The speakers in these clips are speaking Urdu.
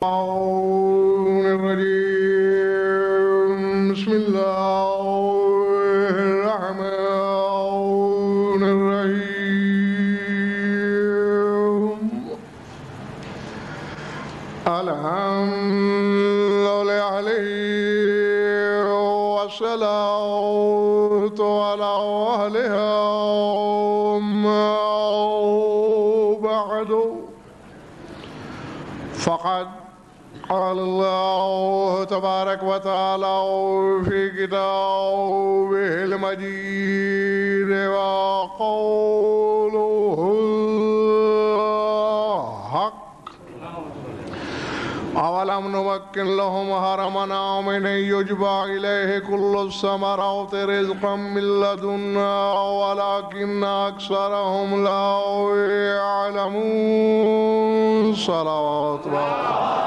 بسم الله الرحمن الرحيم الحمد لله والصلاة على أهلها بعد فقد قال الله تبارك وتعالى في كتابه المجيد وقوله الحق أولم نمكن لهم حرما آمنا يجبى إليه كل الثمرات رزقا من لدنا ولكن أكثرهم لا يعلمون صلوات الله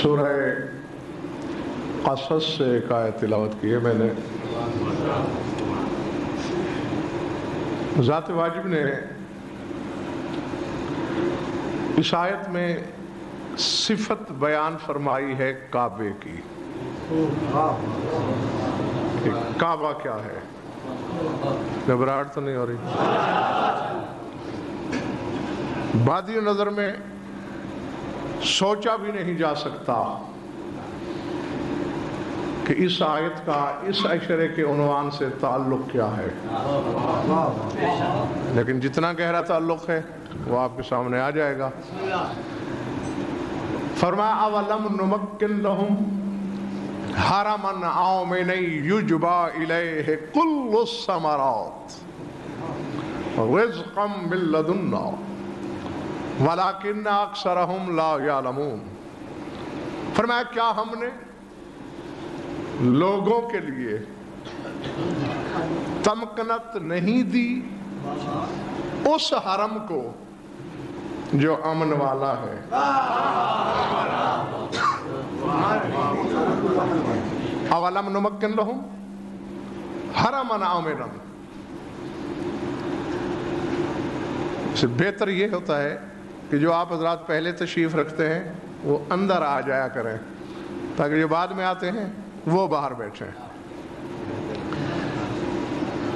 سورہ قصص سے ایک آیت تلاوت کی ہے میں نے. ذات واجب نے اس آیت میں صفت بیان فرمائی ہے کعبے کی. کعبہ کیا ہے؟ گھبراہٹ تو نہیں ہو رہی؟ بادی نظر میں سوچا بھی نہیں جا سکتا کہ اس آیت کا اس اشارے کے عنوان سے تعلق کیا ہے، لیکن جتنا گہرا تعلق ہے وہ آپ کے سامنے آ جائے گا. فرمایا اولم نمکن لہم حرما آمنا یجبی الیہ کل الثمرات رزقا من لدنا وَلَكِنَّ أَكْثَرَهُمْ لَا يَعْلَمُونَ. فرمایا کیا ہم نے لوگوں کے لیے تمکنت نہیں دی اس حرم کو جو امن والا ہے. اولم نمکن لہم حرما آمنا. سے بہتر یہ ہوتا ہے کہ جو آپ حضرات پہلے تشریف رکھتے ہیں وہ اندر آ جایا کریں تاکہ جو بعد میں آتے ہیں وہ باہر بیٹھیں.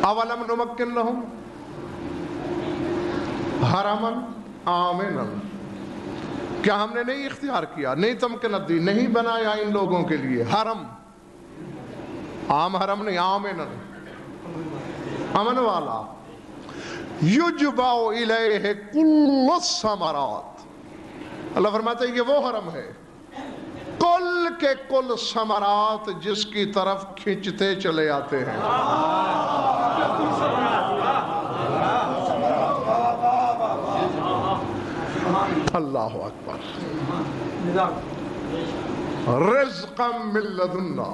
اولم نمکن لہم حرما آمنا. کیا ہم نے نہیں اختیار کیا، نہیں تمکنت دی، نہیں بنایا ان لوگوں کے لیے حرم؟ عام حرم نہیں، آمنا امن والا. یجبا الیہ کل الثمرات. اللہ فرماتا ہے یہ وہ حرم ہے کل کے کل ثمرات جس کی طرف کھینچتے چلے آتے ہیں. اللہ اکبر. رزقا من لدنا.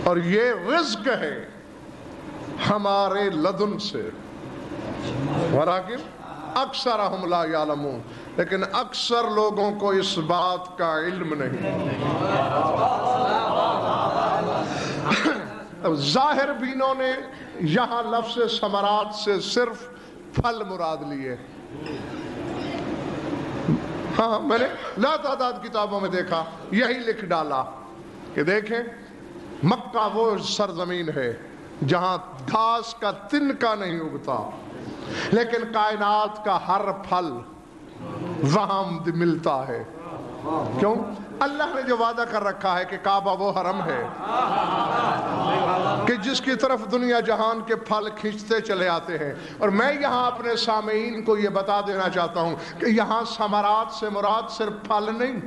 اور یہ رزق ہے ہمارے لدن سے. ولیکن اکثرہم لا یعلمون. لیکن اکثر لوگوں کو اس بات کا علم نہیں. ظاہر بینوں نے یہاں لفظ ثمرات سے صرف پھل مراد لیے. ہاں میں نے لا تعداد کتابوں میں دیکھا یہی لکھ ڈالا کہ دیکھیں مکہ وہ سرزمین ہے جہاں گھاس کا تنکا نہیں اگتا، لیکن کائنات کا ہر پھل وہاں ملتا ہے. کیوں؟ اللہ نے جو وعدہ کر رکھا ہے کہ کعبہ وہ حرم ہے کہ جس کی طرف دنیا جہان کے پھل کھینچتے چلے آتے ہیں. اور میں یہاں اپنے سامعین کو یہ بتا دینا چاہتا ہوں کہ یہاں ثمرات سے مراد صرف پھل نہیں.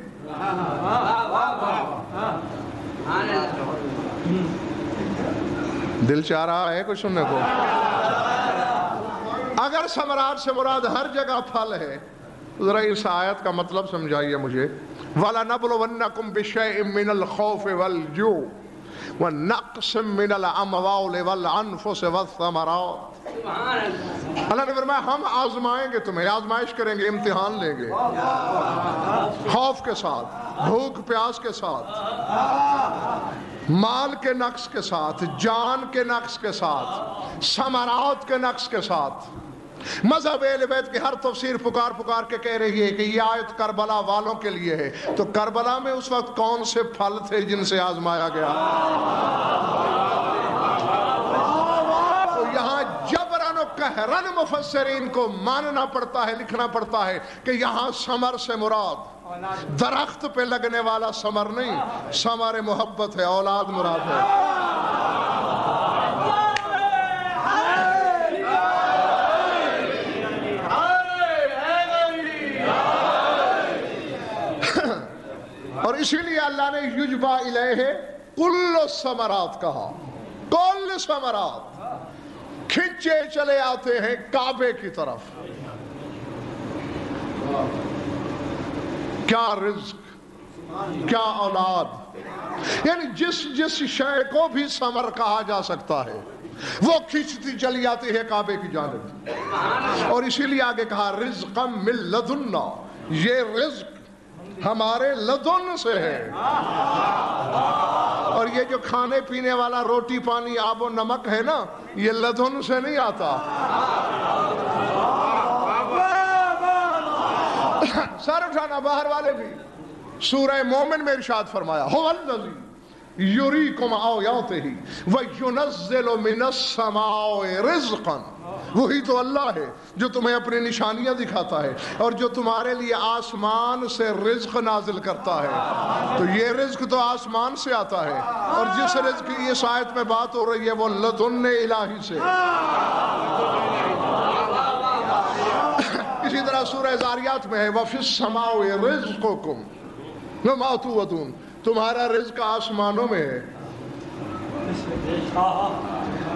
دل چاہ رہا ہے کچھ سننے کو؟ اگر ثمرات سے مراد ہر جگہ پھل ہے، ذرا اس آیت کا مطلب سمجھائیے مجھے. وَلَنَبْلُوَنَّكُمْ بِشَيْءٍ مِّنَ الْخَوْفِ وَالْجُوعِ وَنَقْصٍ مِّنَ الْأَمْوَالِ وَالْأَنفُسِ وَالثَّمَرَاتِ. اللہ نے فرمایا ہم آزمائیں گے تمہیں، آزمائش کریں گے، امتحان لیں گے، خوف کے ساتھ، بھوک پیاس کے ساتھ، مال کے نقص کے ساتھ، جان کے نقص کے ساتھ، ثمرات کے نقص کے ساتھ. مذہب اہل بیت کی ہر تفسیر پکار کے کہہ رہی ہے کہ یہ آیت کربلا والوں کے لیے ہے. تو کربلا میں اس وقت کون سے پھل تھے جن سے آزمایا گیا؟ تو یہاں جبرن و قہرن مفسرین کو ماننا پڑتا ہے، لکھنا پڑتا ہے کہ یہاں ثمر سے مراد درخت پہ لگنے والا ثمر نہیں، ثمر محبت ہے، اولاد مراد ہے. اور اسی لیے اللہ نے یجبا الیہ کل الثمرات کہا. کل ثمرات کھنچے چلے آتے ہیں کعبے کی طرف. کیا رزق، کیا اولاد، یعنی جس شے کو بھی ثمر کہا جا سکتا ہے وہ کھنچتی چلی آتی ہے کعبے کی جانب. اور اسی لیے آگے کہا رزقا من لدنا، یہ رزق ہمارے لدن سے ہے. اور یہ جو کھانے پینے والا روٹی پانی آب و نمک ہے نا، یہ لدن سے نہیں آتا. سر اٹھانا باہر والے بھی. سورہ مومن میں ارشاد فرمایا هو الذی یریکم آیاتہ وینزل من السماء رزقا. وہی تو اللہ ہے جو تمہیں اپنی نشانیاں دکھاتا ہے اور جو تمہارے لیے آسمان سے رزق نازل کرتا ہے. تو یہ رزق تو آسمان سے آتا ہے، اور جس رزق کی اس آیت میں بات ہو رہی ہے وہ لدن الہی سے. اسی طرح سورہ زاریات میں ہے وَفِي السَّمَاءِ رِزْقُكُمْ وَمَا تُوعَدُونَ، تمہارا رزق آسمانوں میں ہے.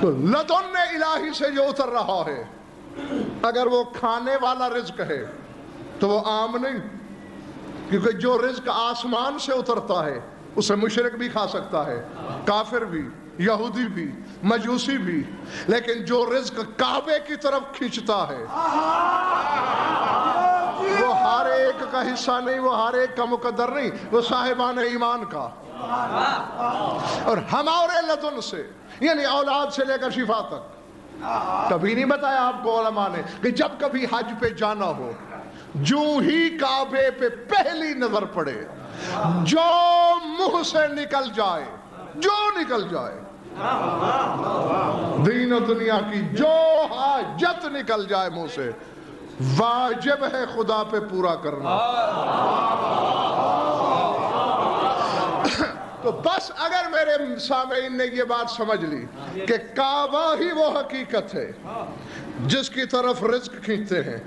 تو لدن الہی سے جو اتر رہا ہے، اگر وہ کھانے والا رزق ہے تو وہ عام نہیں، کیونکہ جو رزق آسمان سے اترتا ہے اسے مشرک بھی کھا سکتا ہے، کافر بھی، یہودی بھی، مجوسی بھی. لیکن جو رزق کعبے کی طرف کھینچتا ہے وہ ہر ایک کا حصہ نہیں، وہ ہر ایک کا مقدر نہیں، وہ صاحبان ایمان کا. اور ہمارے لدن سے یعنی اولاد سے لے کر شفا تک. کبھی نہیں بتایا آپ کو علماء نے کہ جب کبھی حج پہ جانا ہو، جو ہی کعبے پہ پہلی نظر پڑے، جو منہ سے نکل جائے، جو نکل جائے، دین و دنیا کی جو حاجت نکل جائے منہ سے، واجب ہے خدا پہ پورا کرنا. تو بس اگر میرے سامعین نے یہ بات سمجھ لی کہ کعبہ ہی وہ حقیقت ہے جس کی طرف رزق کھینچتے ہیں،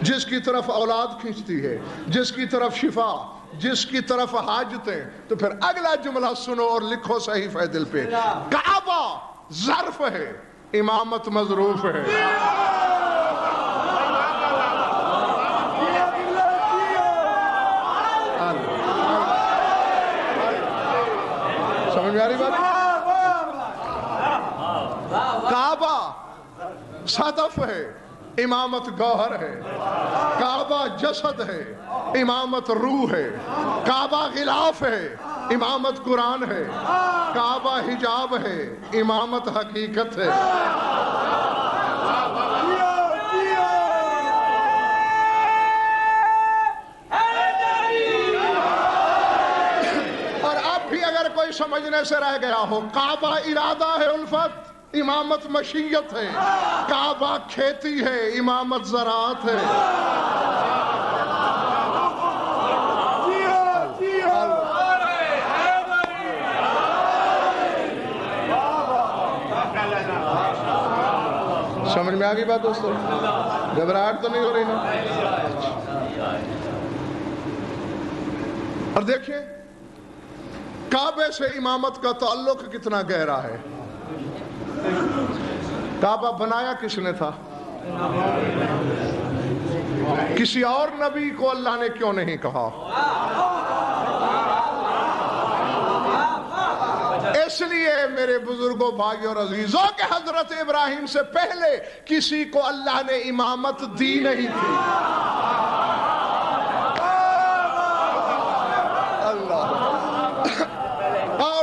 جس کی طرف اولاد کھینچتی ہے، جس کی طرف شفا، جس کی طرف حاجتیں، تو پھر اگلا جملہ سنو اور لکھو صحیفہ دل پہ. کعبہ ظرف ہے، امامت مظروف ہے. سمجھ میں آ رہی بات؟ کعبہ صدف ہے، امامت گوہر ہے. کعبہ جسد ہے، امامت روح ہے. کعبہ غلاف ہے، امامت قرآن ہے. کعبہ حجاب ہے، امامت حقیقت ہے. کوئی سمجھنے سے رہ گیا ہو، کعبہ ارادہ ہے الفت، امامت مشیت ہے. کعبہ کھیتی ہے، امامت زراعت ہے. سمجھ میں آ گئی بات دوستو؟ گھبراہٹ تو نہیں ہو رہی نا؟ اور دیکھیں کعبے سے امامت کا تعلق کتنا گہرا ہے. کعبہ بنایا کس نے تھا؟ کسی اور نبی کو اللہ نے کیوں نہیں کہا؟ اس لیے میرے بزرگوں، بھائیوں اور عزیزوں کہ حضرت ابراہیم سے پہلے کسی کو اللہ نے امامت دی نہیں تھی.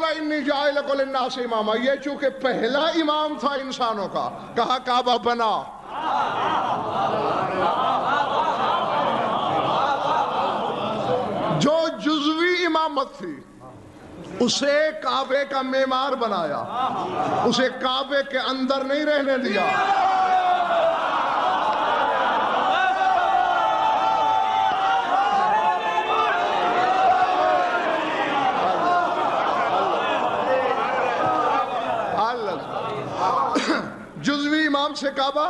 انی جاعلک للناس اماما، یہ چونکہ پہلا امام تھا انسانوں کا، کہا کعبہ بنا. جو جزوی امامت تھی اسے کعبے کا معمار بنایا، اسے کعبے کے اندر نہیں رہنے دیا. جزوی امام سے کعبہ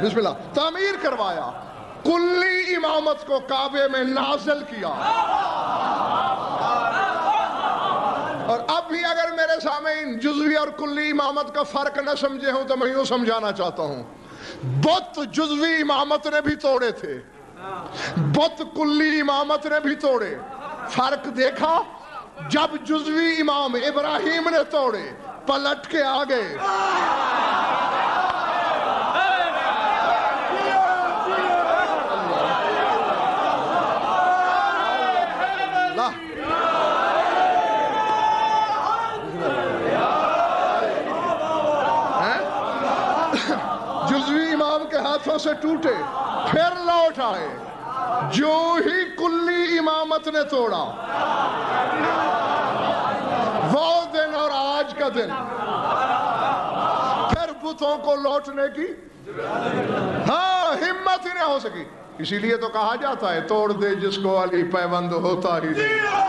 بسم اللہ تعمیر کروایا، کلی امامت کو کعبے میں نازل کیا. اور اب بھی اگر میرے سامعین جزوی اور کلی امامت کا فرق نہ سمجھے ہوں تو میں یوں سمجھانا چاہتا ہوں. بت جزوی امامت نے بھی توڑے تھے، بت کلی امامت نے بھی توڑے. فرق دیکھا؟ جب جزوی امام ابراہیم نے توڑے پلٹ کے آگے. جزوی امام کے ہاتھوں سے ٹوٹے پھر لوٹ آئے، جو ہی کلی امامت نے توڑا وہ دن اور آج کا دن پھر بتوں کو لوٹنے کی ہمت ہی نہیں ہو سکی. اسی لیے تو کہا جاتا ہے توڑ دے جس کو علی پیوند ہوتا ہی نہیں.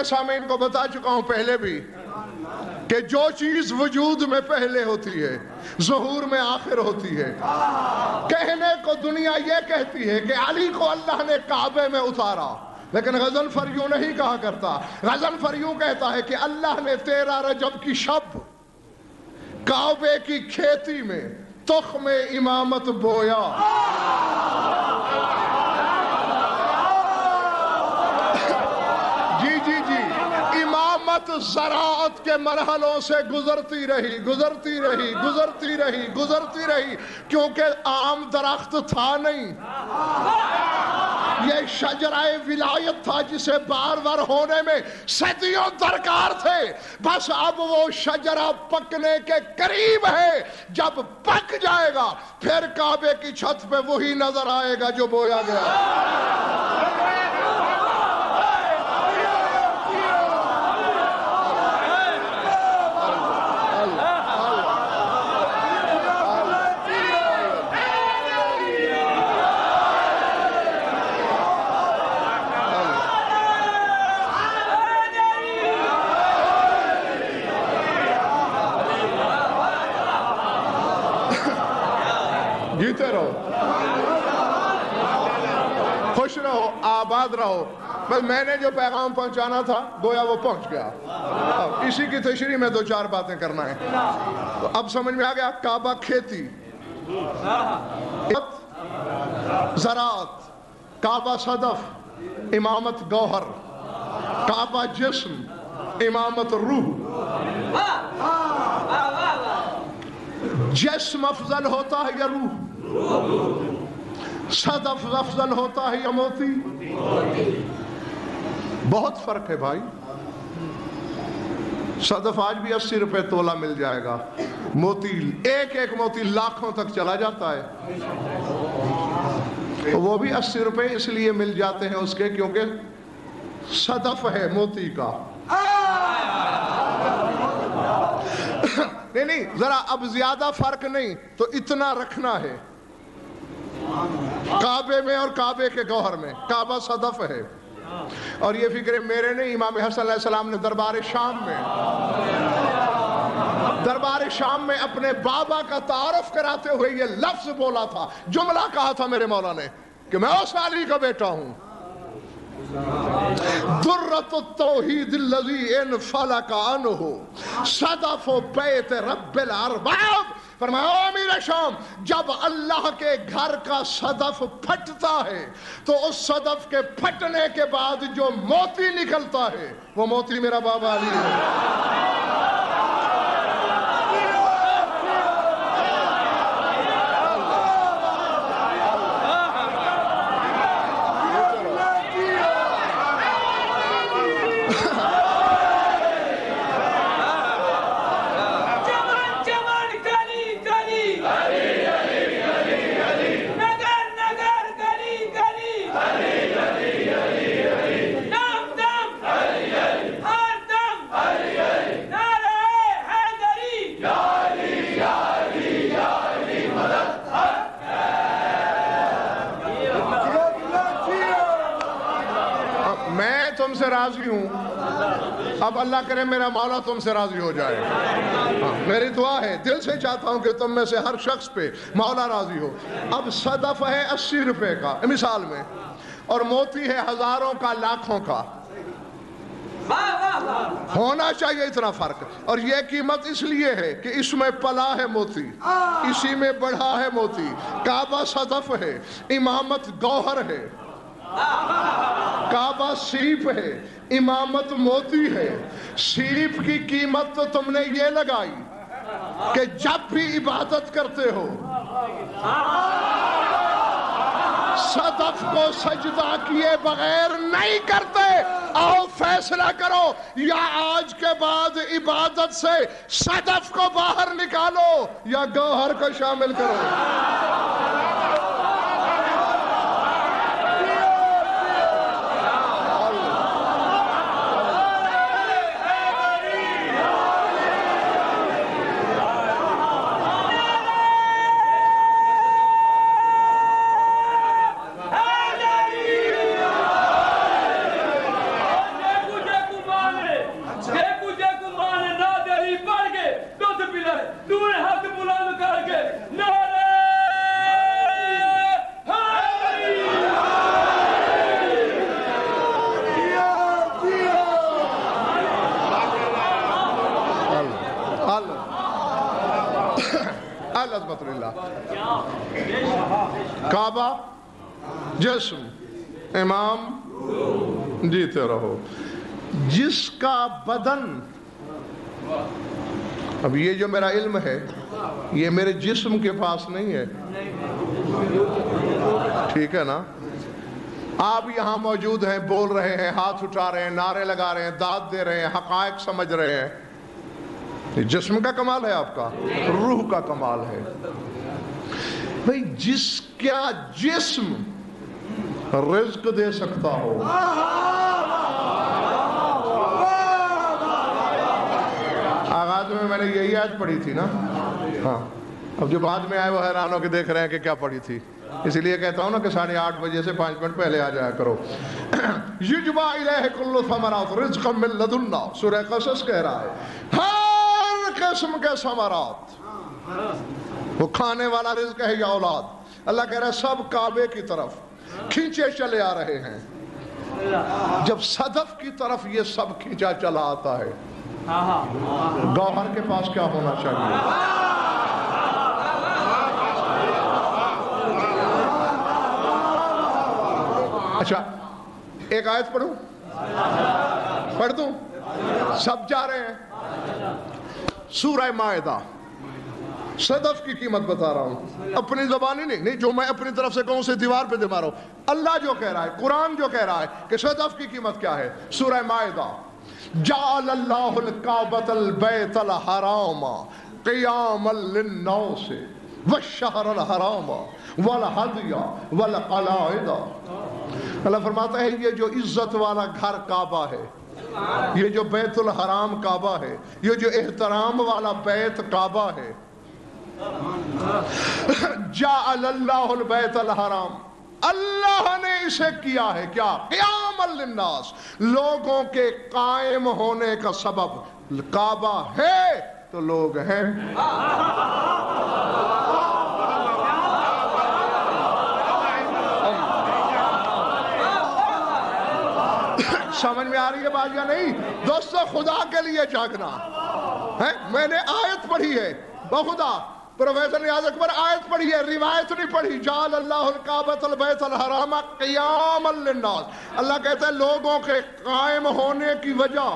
سامعین کو بتا چکا ہوں پہلے بھی کہ جو چیز وجود میں پہلے ہوتی ہے ظہور میں آخر ہوتی ہے. کہنے کو دنیا یہ کہتی ہے کہ علی کو اللہ نے کعبے میں اتارا، لیکن غضنفر یوں نہیں کہا کرتا. غضنفر یوں کہتا ہے کہ اللہ نے 13 رجب کی شب کعبے کی کھیتی میں تخم امامت بویا. زراعت کے مرحلوں سے گزرتی رہی کیونکہ عام درخت تھا نہیں. یہ شجرہ ولایت تھا جسے بار بار ہونے میں صدیوں درکار تھے. بس اب وہ شجرہ پکنے کے قریب ہے. جب پک جائے گا پھر کعبے کی چھت پہ وہی نظر آئے گا جو بویا گیا. جیتے رہو، خوش رہو، آباد رہو. بس میں نے جو پیغام پہنچانا تھا گویا وہ پہنچ گیا. اسی کی تشریح میں 2-4 باتیں کرنا ہے. تو اب سمجھ میں آ گیا کعبہ کھیتی، زراعت، کعبہ صدف، امامت گوہر، کعبہ جسم، امامت روح. جسم افضل ہوتا ہے یا روح؟ صدف افضل ہوتا ہے یا موتی؟ بہت فرق ہے بھائی. صدف آج بھی 80 روپے تولہ مل جائے گا، موتی ایک موتی لاکھوں تک چلا جاتا ہے. وہ بھی 80 روپے اس لیے مل جاتے ہیں اس کے کیونکہ صدف ہے موتی کا. نہیں ذرا اب زیادہ فرق نہیں تو اتنا رکھنا ہے کعبے میں اور کعبے کے گوہر میں. کعبہ صدف ہے. اور یہ فکر میرے نہیں، امام حسن علیہ السلام نے دربار شام میں اپنے بابا کا تعارف کراتے ہوئے یہ لفظ بولا تھا، جملہ کہا تھا میرے مولا نے کہ میں اس علی کا بیٹا ہوں. درۃ التوحید الذی انفلق عنہ صدف بیت رب الارباب. فرمایا امیر شام، جب اللہ کے گھر کا صدف پھٹتا ہے تو اس صدف کے پھٹنے کے بعد جو موتی نکلتا ہے وہ موتی میرا بابا علی ہے. تم سے راضی ہوں، اب اللہ کرے میرا مولا تم سے راضی ہو جائے. میری دعا ہے، دل سے چاہتا ہوں کہ تم میں سے ہر شخص پہ مولا راضی ہو. اب صدف ہے 80 روپے کا مثال میں، اور موتی ہے ہزاروں کا، لاکھوں کا. ہونا چاہیے اتنا فرق. اور یہ قیمت اس لیے ہے کہ اس میں پلا ہے موتی، اسی میں بڑھا ہے موتی. کعبہ صدف ہے، امامت گوہر ہے. کعبہ سیپ ہے، امامت موتی ہے. سیپ کی قیمت تو تم نے یہ لگائی کہ جب بھی عبادت کرتے ہو صدف کو سجدہ کیے بغیر نہیں کرتے. آؤ فیصلہ کرو، یا آج کے بعد عبادت سے صدف کو باہر نکالو یا گوہر کو شامل کرو. کعبہ جسم، امام جیتے رہو. جس کا بدن، اب یہ جو میرا علم ہے یہ میرے جسم کے پاس نہیں ہے، ٹھیک ہے نا؟ آپ یہاں موجود ہیں، بول رہے ہیں، ہاتھ اٹھا رہے ہیں، نعرے لگا رہے ہیں، داد دے رہے ہیں، حقائق سمجھ رہے ہیں. یہ جسم کا کمال ہے، آپ کا روح کا کمال ہے. بھئی جس کا جسم رزق دے سکتا ہو، آغاز میں نے یہی آیت پڑھی تھی نا. ہاں، اب جو بعد میں آئے وہ حیران ہو کے دیکھ رہے ہیں کہ کیا پڑھی تھی. اس لیے کہتا ہوں نا کہ 8:30 بجے سے 5 منٹ پہلے آ جایا کرو. یجبا الیہ کل ثمرات رزقا من لدنا، سورہ قصص کہہ رہا ہے ہر قسم کے ثمرات، وہ کھانے والا رزق ہے یا اولاد. اللہ کہہ رہا ہے سب کعبے کی طرف کھینچے چلے آ رہے ہیں. جب صدف کی طرف یہ سب کھینچا چلا آتا ہے، گوہر کے پاس کیا ہونا چاہیے؟ اچھا ایک آیت پڑھوں، پڑھ دوں؟ سب جا رہے ہیں. سورہ مائدہ، صدف کی قیمت بتا رہا ہوں، اپنی زبانی نہیں جو میں اپنی طرف سے کہوں سے دیوار پہ دے مارو. اللہ جو کہہ رہا ہے، قرآن جو کہہ رہا ہے کہ صدف کی قیمت کیا ہے. سورہ مائدہ، جعل اللہ الکعبۃ البیت الحرام قیاما للناس والشہر الحرام والہدی والقلائد اللہ فرماتا ہے یہ جو عزت والا گھر کعبہ ہے، یہ جو بیت الحرام کعبہ ہے، یہ جو احترام والا بیت کعبہ ہے، جعل اللہ البیت الحرام، اللہ نے اسے کیا ہے کیا؟ قیام للناس، لوگوں کے قائم ہونے کا سبب۔ کعبہ ہے تو لوگ ہیں۔ سمجھ میں آ رہی ہے بات یا نہیں؟ دوستو خدا کے لیے جاگنا ہے۔ میں نے آیت پڑھی ہے بخدا، پروفیسر نیاز اکبر آیت پڑھی ہے، روایت نہیں پڑھی۔ جعل اللہ الکعبۃ البیت الحرام قیاما للناس، اللہ کہتا ہے لوگوں کے قائم ہونے کی وجہ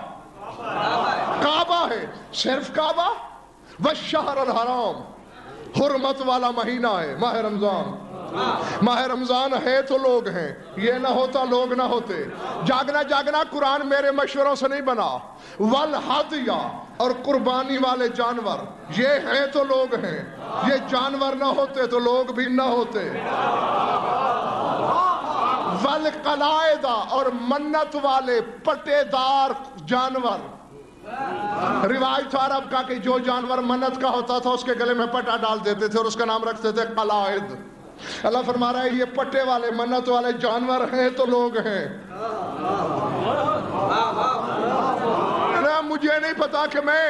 کعبہ ہے، صرف کعبہ۔ والشہر الحرام، حرمت والا مہینہ ہے ماہ رمضان۔ ماہ رمضان ہے تو لوگ ہیں، یہ نہ ہوتا لوگ نہ ہوتے۔ جاگنا قرآن میرے مشوروں سے نہیں بنا۔ والہدیہ، اور قربانی والے جانور، یہ ہیں تو لوگ ہیں، یہ جانور نہ ہوتے تو لوگ بھی نہ ہوتے۔ والقلائد، اور منت والے پٹے دار جانور۔ روایت عرب کا کہ جو جانور منت کا ہوتا تھا اس کے گلے میں پٹا ڈال دیتے تھے اور اس کا نام رکھتے تھے قلائد۔ اللہ فرما رہا ہے یہ پٹے والے منت والے جانور ہیں تو لوگ ہیں۔ مجھے نہیں پتا کہ میں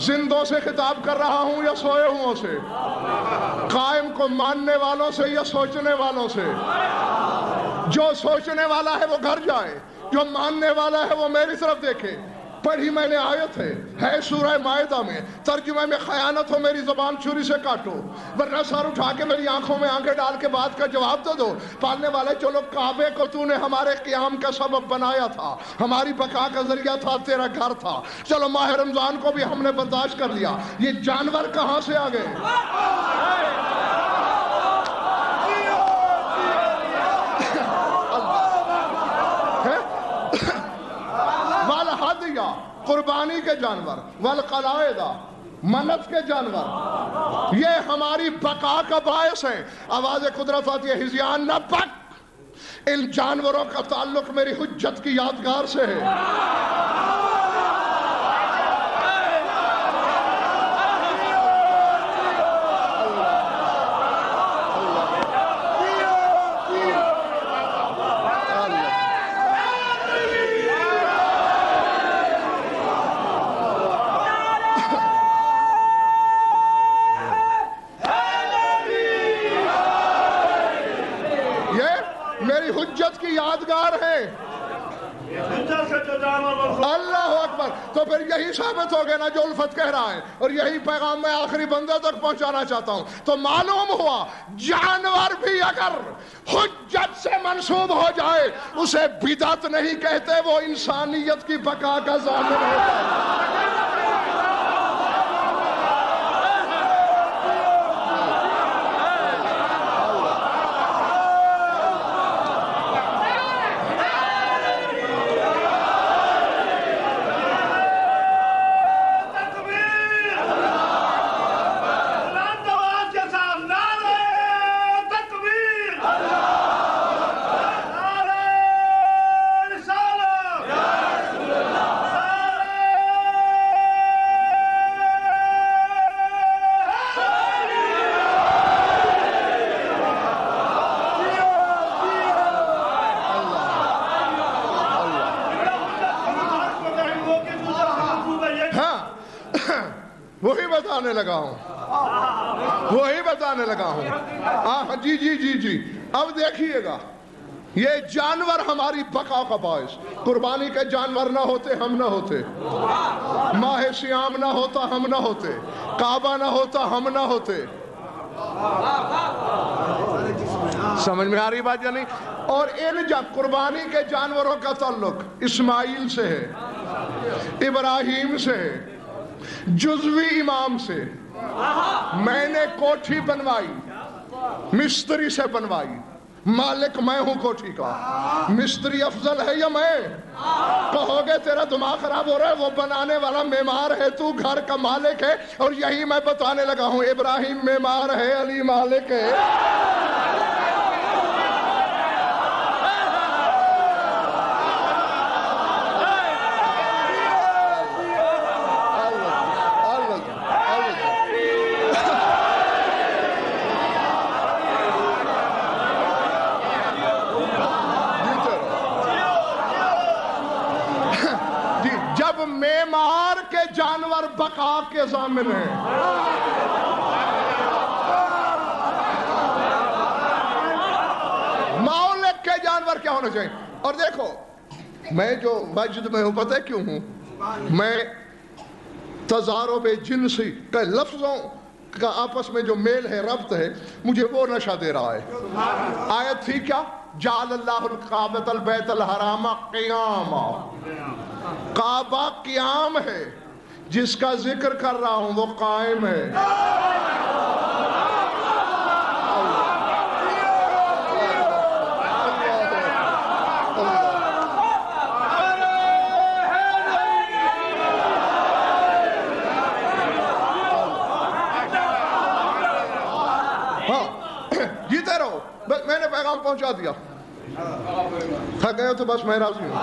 زندوں سے خطاب کر رہا ہوں یا سوئے ہوں سے، قائم کو ماننے والوں سے یا سوچنے والوں سے۔ جو سوچنے والا ہے وہ گھر جائے، جو ماننے والا ہے وہ میری طرف دیکھے۔ پڑھی میں نے آیت ہے سورہ مائدہ میں، ترجمے میں خیانت ہو میری زبان چھری سے کاٹو، ورنہ سر اٹھا کے میری آنکھوں میں آنکھیں ڈال کے بات کا جواب دے دو۔ پالنے والے چلو کعبے کو تو نے ہمارے قیام کا سبب بنایا تھا، ہماری بقا کا ذریعہ تھا، تیرا گھر تھا، چلو ماہ رمضان کو بھی ہم نے برداشت کر لیا، یہ جانور کہاں سے آ گئے؟ والہدیہ، قربانی کے جانور، والقلائد، منت کے جانور، یہ ہماری بقا کا باعث ہیں۔ آواز قدرت آتی ہے ہزیان نہ بک، ان جانوروں کا تعلق میری حجت کی یادگار سے ہے۔ یادگار ہے۔ اللہ اکبر، تو پھر یہی ثابت ہو گیا نا جو الفت کہہ رہا ہے، اور یہی پیغام میں آخری بندے تک پہنچانا چاہتا ہوں۔ تو معلوم ہوا جانور بھی اگر حجت سے منسوب ہو جائے اسے بدعت نہیں کہتے، وہ انسانیت کی بقا کا ضامن ہوتا ہے۔ وہی بتانے لگا ہوں۔ جی اب دیکھیے گا، یہ جانور ہماری بقا کا باعث۔ قربانی کے جانور نہ ہوتے ہم نہ ہوتے، ماہ سیام نہ ہوتا ہم نہ ہوتے، کعبہ نہ ہوتا ہم نہ ہوتے۔ سمجھ میں آ رہی بات یا نہیں؟ اور ان قربانی کے جانوروں کا تعلق اسماعیل سے ہے، ابراہیم سے ہے، جزوی امام سے۔ میں نے کوٹھی بنوائی، مستری سے بنوائی، مالک میں ہوں کوٹھی کا۔ مستری افضل ہے یا میں؟ کہو گے تیرا دماغ خراب ہو رہا ہے، وہ بنانے والا معمار ہے، تو گھر کا مالک ہے۔ اور یہی میں بتانے لگا ہوں، ابراہیم معمار ہے، علی مالک ہے۔ بقا کے ضامن ہیں۔ مالک کے جانور کیا ہونے چاہیے؟ اور دیکھو میں جو مسجد میں ہوں پتہ ہے کیوں ہوں؟ میں تضارب جنسی کے لفظوں کا آپس میں جو میل ہے، ربط ہے، مجھے وہ نشہ دے رہا ہے۔ آیت تھی کیا؟ جعل اللہ الکعبۃ البیت الحرام قیاما، کعبہ قیام ہے، جس کا ذکر کر رہا ہوں وہ قائم ہے۔ جیتے رہو، بس میں نے پیغام پہنچا دیا، تھک گئے ہو تو بس میں راضی ہوں۔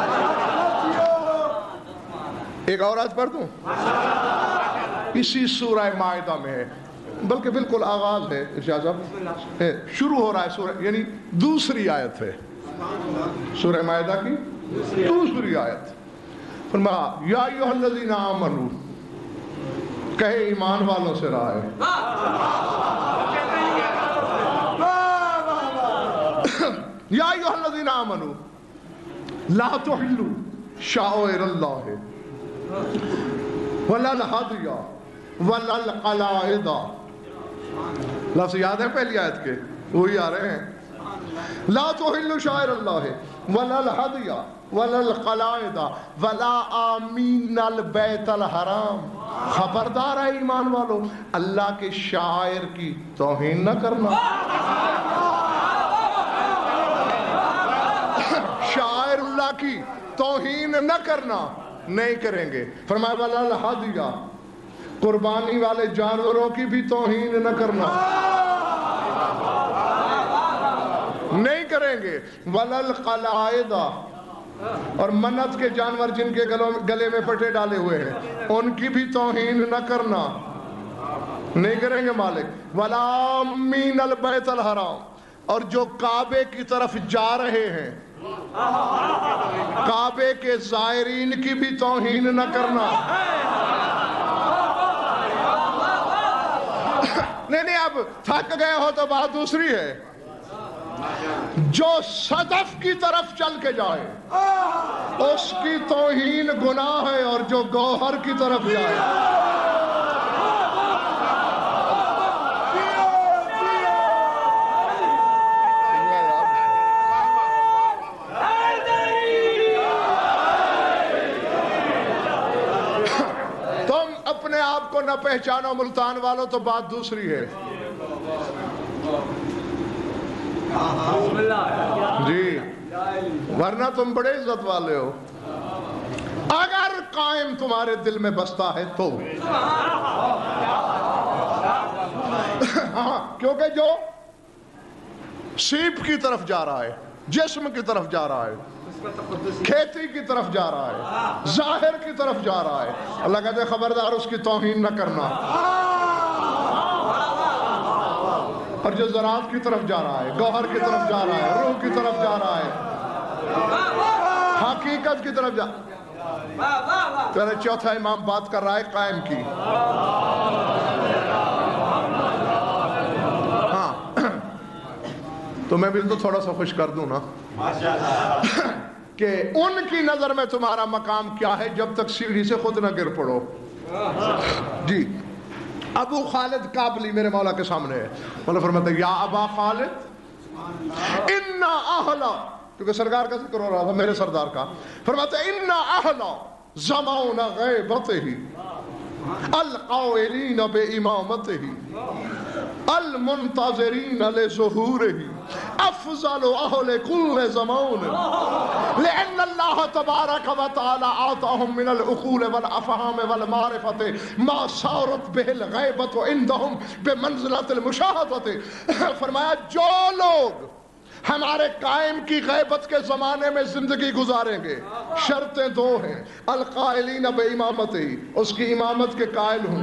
ایک اور آیت پڑھ دوں، اسی سورہ مائدہ میں ہے، بلکہ بالکل آغاز ہے، ارشاد صاحب شروع ہو رہا ہے سورہ، یعنی دوسری آیت ہے سورہ مائدہ کی، دوسری آیت۔ فرمایا یا ایھا الذین آمنوا، کہے ایمان والوں سے رہا ہے، یا ایھا الذین آمنوا لا تحلوا شعائر اللہ ولا الہدی ولا القلائد۔ لفظ یاد ہے پہلی آیت کے؟ وہی آ رہے ہیں۔ لا تحلوا شعائر اللہ ولا الہدی ولا القلائد ولا آمین البیت الحرام۔ خبردار ہے ایمان والو، اللہ کے شعائر کی توہین نہ کرنا، شاعر اللہ کی توہین نہ کرنا، نہیں کریں گے۔ فرمایا ولا الہدی، قربانی والے جانوروں کی بھی توہین نہ کرنا، نہیں کریں گے۔ ولا القلائد، اور منت کے جانور جن کے گلے میں پٹے ڈالے ہوئے ہیں ان کی بھی توہین نہ کرنا، نہیں کریں گے مالک۔ ولا آمین البیت الحرام، اور جو کعبے کی طرف جا رہے ہیں کعبے کے زائرین کی بھی توہین نہ کرنا۔ نہیں اب تھک گئے ہو تو بات دوسری ہے، جو صدف کی طرف چل کے جائے اس کی توہین گناہ ہے، اور جو گوہر کی طرف جائے۔ اپنے آپ کو نہ پہچانو ملتان والوں تو بات دوسری ہے جی، ورنہ تم بڑے عزت والے ہو۔ اگر قائم تمہارے دل میں بستا ہے تو کیونکہ جو سیپ کی طرف جا رہا ہے، جسم کی طرف جا رہا ہے، کھیتی کی طرف جا رہا ہے، ظاہر کی طرف جا رہا ہے، اللہ کہتے ہیں خبردار اس کی توہین نہ کرنا۔ اور جو زراعت کی طرف جا رہا ہے، گوہر کی طرف جا رہا ہے، روح کی طرف جا رہا ہے، حقیقت کی طرف جا رہا ہے۔ چوتھا امام بات کر رہا ہے قائم کی۔ ہاں تو میں بھی تو تھوڑا سا خوش کر دوں نا کہ ان کی نظر میں تمہارا مقام کیا ہے جب تک سیڑھی سے خود نہ گر پڑو۔ جی ابو خالد کابلی میرے مولا کے سامنے ہے، مولا فرماتے ہیں یا ابا خالد انا اہلا، کیونکہ سرکار کا ذکر ہو رہا تھا میرے سردار کا، فرماتے ہیں انا اہلا زماؤن غیبتہ القائلین بامامتہ المنتظرین لظہورہ افضل اہل کل زمان لأن اللہ تبارک و تعالی آتاہم من العقول والافہام والمعرفت ما صارت بہ الغیبت عندہم بمنزلت المشاہدت۔ فرمایا جو لوگ ہمارے قائم کی غیبت کے زمانے میں زندگی گزاریں گے، شرطیں دو ہیں، القائلین بامامتہ، اس کی امامت کے قائل ہوں،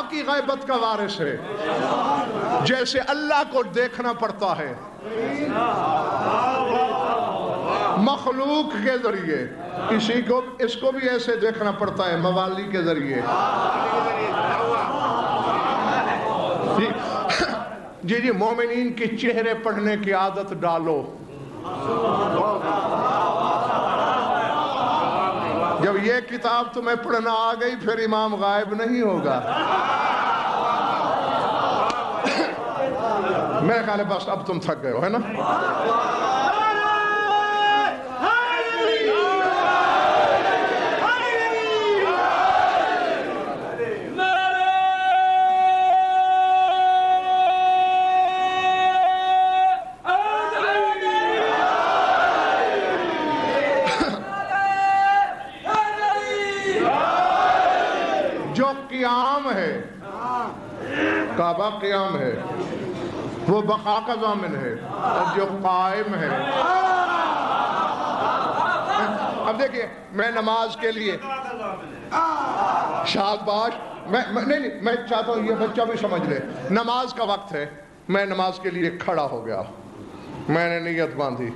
اللہ کی غیبت کا وارث ہے، جیسے اللہ کو دیکھنا پڑتا ہے مخلوق کے ذریعے، اس کو بھی ایسے دیکھنا پڑتا ہے موالی کے ذریعے۔ جی مومنین کے چہرے پڑھنے کی عادت ڈالو۔ جب یہ کتاب تمہیں پڑھنا آ گئی پھر امام غائب نہیں ہوگا۔ میرے خیال ہے بس اب تم تھک گئے ہو، ہے نا؟ قیام ہے، کعبہ قیام ہے، وہ بقا کا ضامن ہے، اور جو قائم ہے۔ اب دیکھیے میں نماز کے لیے شاباش، میں چاہتا ہوں یہ بچہ بھی سمجھ لے، نماز کا وقت ہے، میں نماز کے لیے کھڑا ہو گیا، میں نے نیت باندھی۔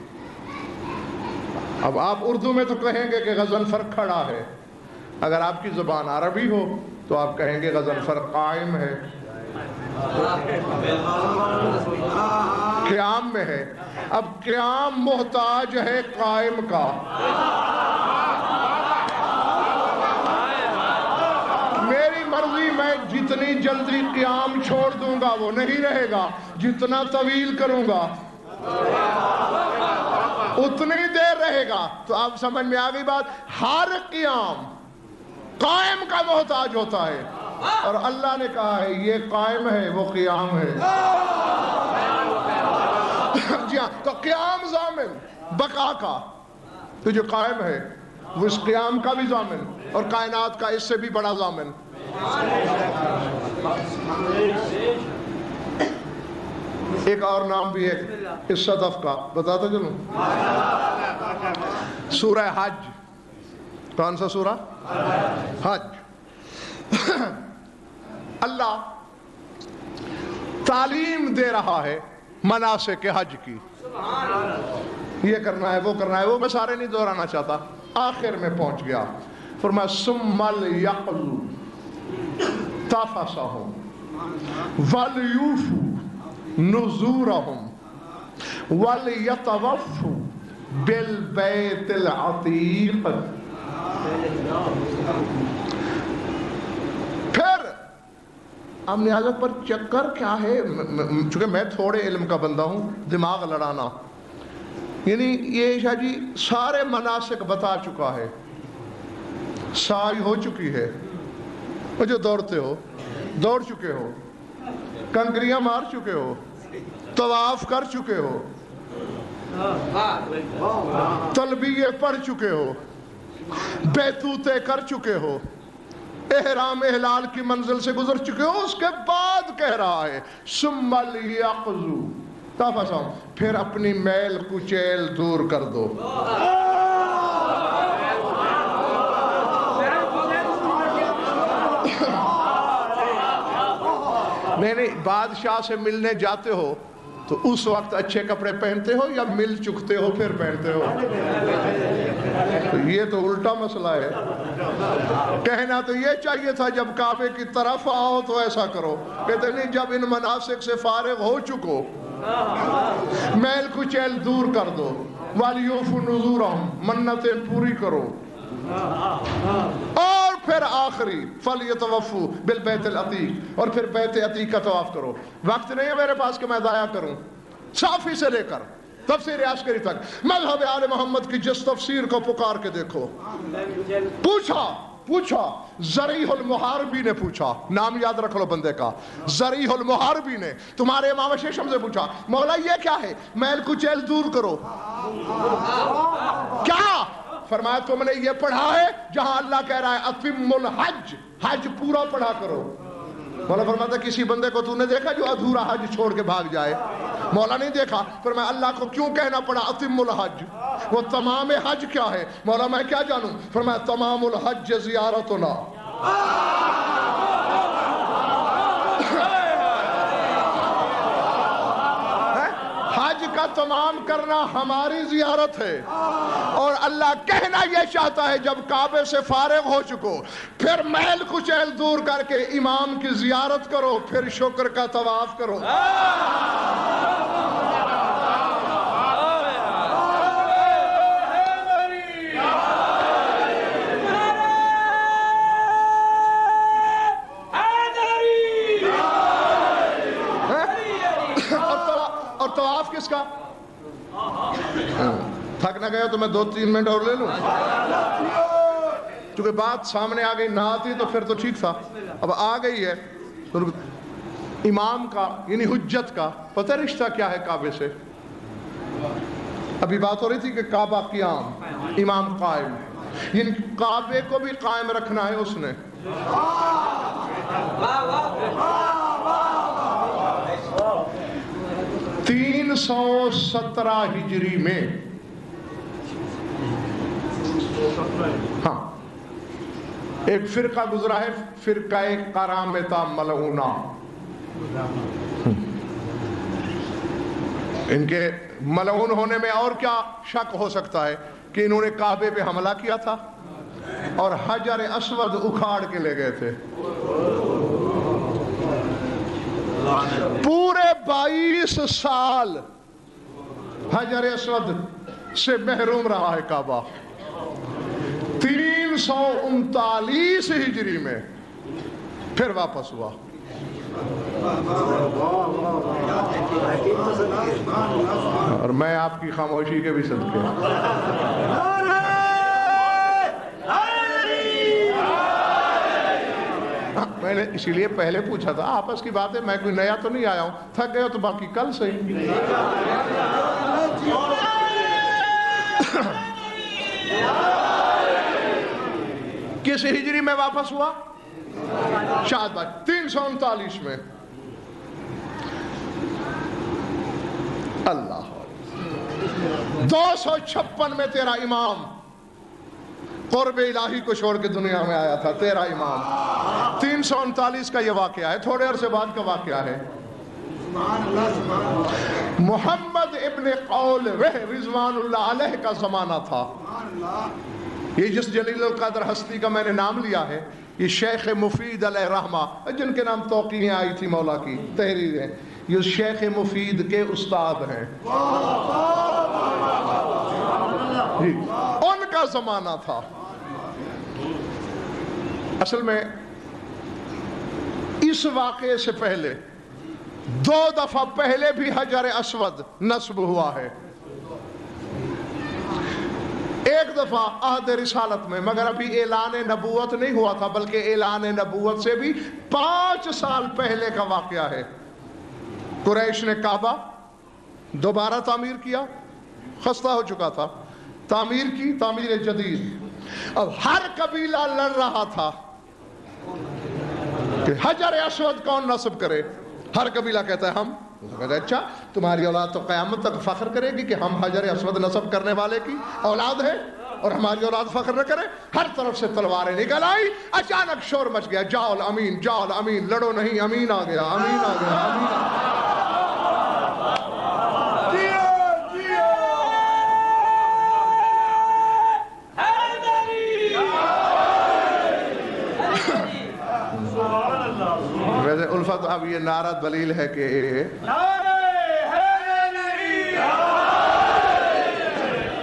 اب آپ اردو میں تو کہیں گے کہ غضنفر کھڑا ہے، اگر آپ کی زبان عربی ہو تو آپ کہیں گے غضنفر قائم ہے، قیام میں ہے۔ اب قیام محتاج ہے قائم کا۔ میری مرضی، میں جتنی جلدی قیام چھوڑ دوں گا وہ نہیں رہے گا، جتنا طویل کروں گا اتنی دیر رہے گا۔ تو آپ سمجھ میں آ گئی بات، ہر قیام قائم کا محتاج ہوتا ہے، اور اللہ نے کہا ہے یہ قائم ہے وہ قیام ہے۔ جی ہاں، تو قیام ضامن بقا کا، تو جو قائم ہے وہ اس قیام کا بھی ضامن، اور کائنات کا اس سے بھی بڑا ضامن۔ ایک اور نام بھی ہے اس صدف کا، بتاتا چلوں، سورہ حج۔ کون سا سورہ؟ حج۔ اللہ تعلیم دے رہا ہے مناسک حج کی، یہ کرنا ہے وہ کرنا ہے، وہ میں سارے نہیں دہرانا چاہتا، آخر میں پہنچ گیا، فرمایا ثم لیقضوا تفثهم ولیوفوا نذورهم ولیطوفوا بالبیت العتیق۔ پھر امن اعظم پر چکر کیا ہے، چونکہ میں تھوڑے علم کا بندہ ہوں، دماغ لڑانا، یعنی یہ شاہ جی سارے مناسک بتا چکا ہے، سائی ہو چکی ہے، وہ جو دوڑتے ہو دوڑ چکے ہو، کنکریاں مار چکے ہو، طواف کر چکے ہو، تلبیہ پڑھ چکے ہو، بیتوتے کر چکے ہو، احرام احلال کی منزل سے گزر چکے ہو، اس کے بعد کہہ رہا ہے ثم لیقضوا تفثهم، پھر اپنی میل کچیل دور کر دو۔ نہیں، بادشاہ سے ملنے جاتے ہو تو اس وقت اچھے کپڑے پہنتے ہو یا مل چکتے ہو پھر پہنتے ہو؟ یہ تو الٹا مسئلہ ہے۔ کہنا تو یہ چاہیے تھا جب کعبے کی طرف آؤ تو ایسا کرو، کہتے نہیں جب ان مناسک سے فارغ ہو چکو میل کچیل دور کر دو، وَلْيُوفُوا نُذُورَهُمْ، منتیں پوری کرو، اور پھر آخری فَلْيَطْوَفُوا بِالْبَيْتِ الْعَتِيقِ، اور پھر بیت عتیق کا طواف کرو۔ وقت نہیں ہے میرے پاس کہ میں ضائع کروں، صافی سے لے کر تفسیر عسکری تک مذہب آل محمد کی جس تفسیر کو پکار کے دیکھو، پوچھا زریح المحاربی نے پوچھا، نام یاد رکھ لو بندے کا، زریح المحاربی نے تمہارے امام شیشم سے پوچھا مولا یہ کیا ہے؟ میل کچیل دور کرو۔ کیا فرمایا؟ تم نے یہ پڑھا ہے جہاں اللہ کہہ رہا ہے اتم الحج، حج پورا پڑھا کرو۔ مولا فرماتا کسی بندے کو تو نے دیکھا جو ادھورا حج چھوڑ کے بھاگ جائے؟ مولا نہیں دیکھا۔ فرمایا اللہ کو کیوں کہنا پڑا اتم الحج؟ وہ تمام حج کیا ہے؟ مولا میں کیا جانوں؟ فرمایا تمام الحج زیارتنا، تمام کرنا ہماری زیارت ہے، اور اللہ کہنا یہ چاہتا ہے جب کعبے سے فارغ ہو چکو پھر محل کچیل دور کر کے امام کی زیارت کرو، پھر شکر کا طواف کرو۔ اور طواف کس کا؟ تھک نہ گیا تو میں 2-3 منٹ اور لے لوں؟ چونکہ بات سامنے آ گئی، نہ آتی تو پھر تو ٹھیک تھا، اب آ گئی ہے تو امام کا یعنی حجت کا پتہ رشتہ کیا ہے کعبے سے؟ ابھی بات ہو رہی تھی کہ کعبہ قیام، امام قائم، یعنی کعبے کو بھی قائم رکھنا ہے اس نے۔ 317 ہجری میں، ہاں، ایک فرقہ گزرا ہے، فرقہ قرامطہ ملعونہ۔ ان کے ملعون ہونے میں اور کیا شک ہو سکتا ہے کہ انہوں نے کعبے پہ حملہ کیا تھا اور حجر اسود اکھاڑ کے لے گئے تھے۔ پورے 22 سال حجر اسود سے محروم رہا ہے کعبہ۔ 339 ہجری میں پھر واپس ہوا۔ اور میں آپ کی خاموشی کے بھی صدقے، میں نے اسی لیے پہلے پوچھا تھا، آپس کی باتیں، میں کوئی نیا تو نہیں آیا ہوں، تھک گئے تو باقی کل سے ہی۔ کس ہجری میں واپس ہوا؟ شاید بات 339 میں۔ اللہ 256 میں تیرا امام قرب الہی کو چھوڑ کے دنیا میں آیا تھا، تیرا امام۔ 339 کا یہ واقعہ ہے، تھوڑے عرصے بعد کا واقعہ ہے۔ محمد ابن قول رضوان اللہ علیہ کا زمانہ تھا۔ یہ جس جلیل القدر ہستی کا میں نے نام لیا ہے، یہ شیخ مفید علیہ رحمہ، جن کے نام توقیعیں آئی تھی مولا کی تحریریں، یہ شیخ مفید کے استاد ہیں، ان کا زمانہ تھا۔ اصل میں اس واقعے سے پہلے 2 دفعہ پہلے بھی حجر اسود نصب ہوا ہے۔ ایک دفعہ عہد رسالت میں، مگر ابھی اعلان نبوت نہیں ہوا تھا، بلکہ اعلان نبوت سے بھی 5 سال پہلے کا واقعہ ہے۔ قریش نے کعبہ دوبارہ تعمیر کیا، خستہ ہو چکا تھا، تعمیر کی، تعمیر جدید۔ اب ہر قبیلہ لڑ رہا تھا کہ حجر اسود کون نصب کرے۔ ہر قبیلہ کہتا ہے ہم، کہتا ہے اچھا تمہاری اولاد تو قیامت تک فخر کرے گی کہ ہم حجر اسود نصب کرنے والے کی اولاد ہے، اور ہماری اولاد فخر نہ کرے۔ ہر طرف سے تلواریں نکل آئی، اچانک شور مچ گیا، جاؤ الامین، جاؤ الامین، لڑو نہیں، امین آ گیا، امین آ گیا، امین آ گیا۔ ویسے الفت اب یہ نعرہ دلیل ہے کہ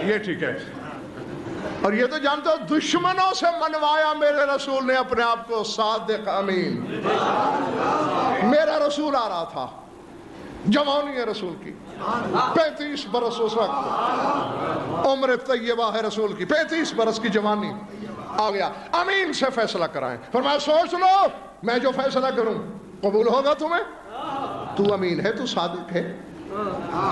یہ ٹھیک ہے، اور یہ تو جانتے ہو دشمنوں سے منوایا میرے رسول نے اپنے آپ کو صادق امین۔ میرا رسول آ رہا تھا، جوانی ہے رسول کی، 35 برس اس وقت عمر طیبہ ہے رسول کی، 35 برس کی جوانی۔ آ گیا، امین سے فیصلہ کرائیں، فرمایا سوچ لو، میں جو فیصلہ کروں قبول ہوگا تمہیں؟ تو امین ہے، تو صادق ہے،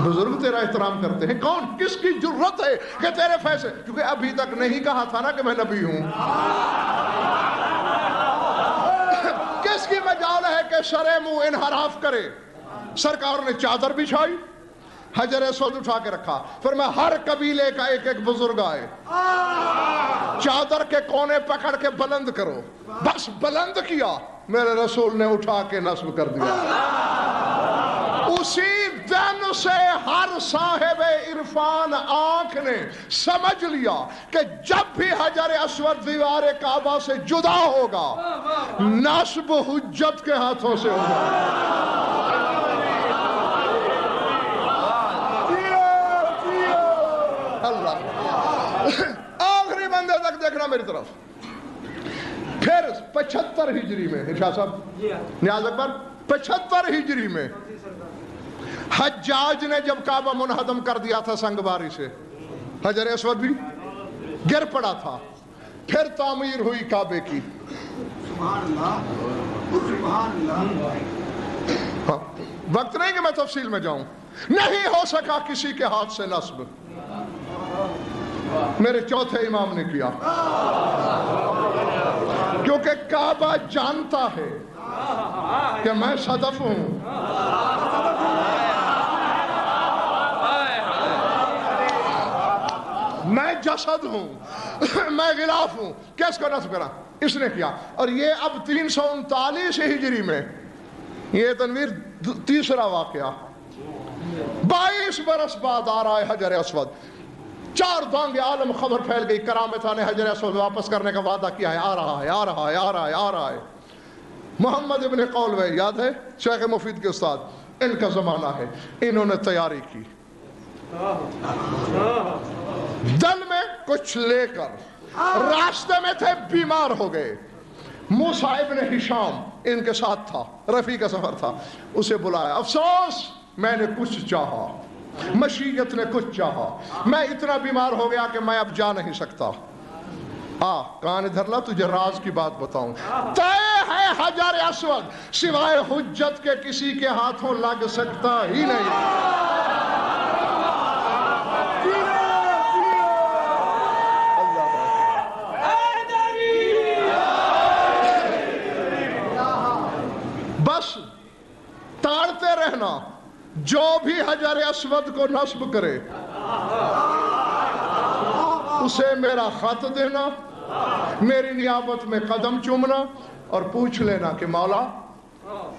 بزرگ تیرا احترام کرتے ہیں، کون کس کی جرت ہے کہ تیرے فیصلے، کیونکہ ابھی تک نہیں کہا تھا نا کہ میں نبی ہوں۔ کس کی مجال ہے کہ شرع منہ انحراف کرے؟ سرکار نے چادر بچھائی، حجر اسود اٹھا کے رکھا، پھر میں ہر قبیلے کا ایک ایک بزرگ آئے، چادر کے کونے پکڑ کے بلند کرو، بس بلند کیا، میرے رسول نے اٹھا کے نصب کر دیا۔ اسی دن سے ہر صاحب عرفان آنکھ نے سمجھ لیا کہ جب بھی حجر اسود دیوار کعبہ سے جدا ہوگا نصب حجت کے ہاتھوں سے ہوگا. اللہ آخری بندے تک دیکھنا میری طرف. پھر 75 ہجری میں شاہ صاحب نیاز اکبر 75 ہجری میں حجاج نے جب کعبہ منہدم کر دیا تھا سنگ باری سے، حجر اسود بھی گر پڑا تھا. پھر تعمیر ہوئی کعبے کی. وقت نہیں کہ میں تفصیل میں جاؤں. نہیں ہو سکا کسی کے ہاتھ سے نصب، میرے چوتھے امام نے کیا، کیونکہ کعبہ جانتا ہے کہ میں صدف ہوں. میں جسد ہوں، میں غلاف ہوں. کس کو نصب کرا؟ اس نے کیا. اور یہ اب 339 ہجری میں یہ تنویر تیسرا واقعہ، 22 برس بعد آ رہا ہے حجر اسود. 4 دانگ عالم خبر پھیل گئی، کرامتہ نے حجر اسود واپس کرنے کا وعدہ کیا ہے. آ رہا ہے، آ رہا ہے، آ رہا ہے، آ رہا ہے. محمد ابن قولوہ یاد ہے شیخ مفید کے استاد، ان کا زمانہ ہے. انہوں نے تیاری کی دل میں کچھ لے کر. راستے میں تھے، بیمار ہو گئے. موسیٰ ابن ہشام ان کے ساتھ تھا، رفیع کا سفر تھا. اسے بلایا. افسوس میں نے کچھ چاہا، مشیت نے کچھ چاہا، میں اتنا بیمار ہو گیا کہ میں اب جا نہیں سکتا. کان ادھر لا، تجھے راز کی بات بتاؤں. طے ہے حجر اسود سوائے حجت کے کسی کے ہاتھوں لگ سکتا ہی نہیں. بس تاڑتے رہنا، جو بھی حجر اسود کو نصب کرے اسے میرا خط دینا، میری نیابت میں قدم چومنا اور پوچھ لینا کہ مولا،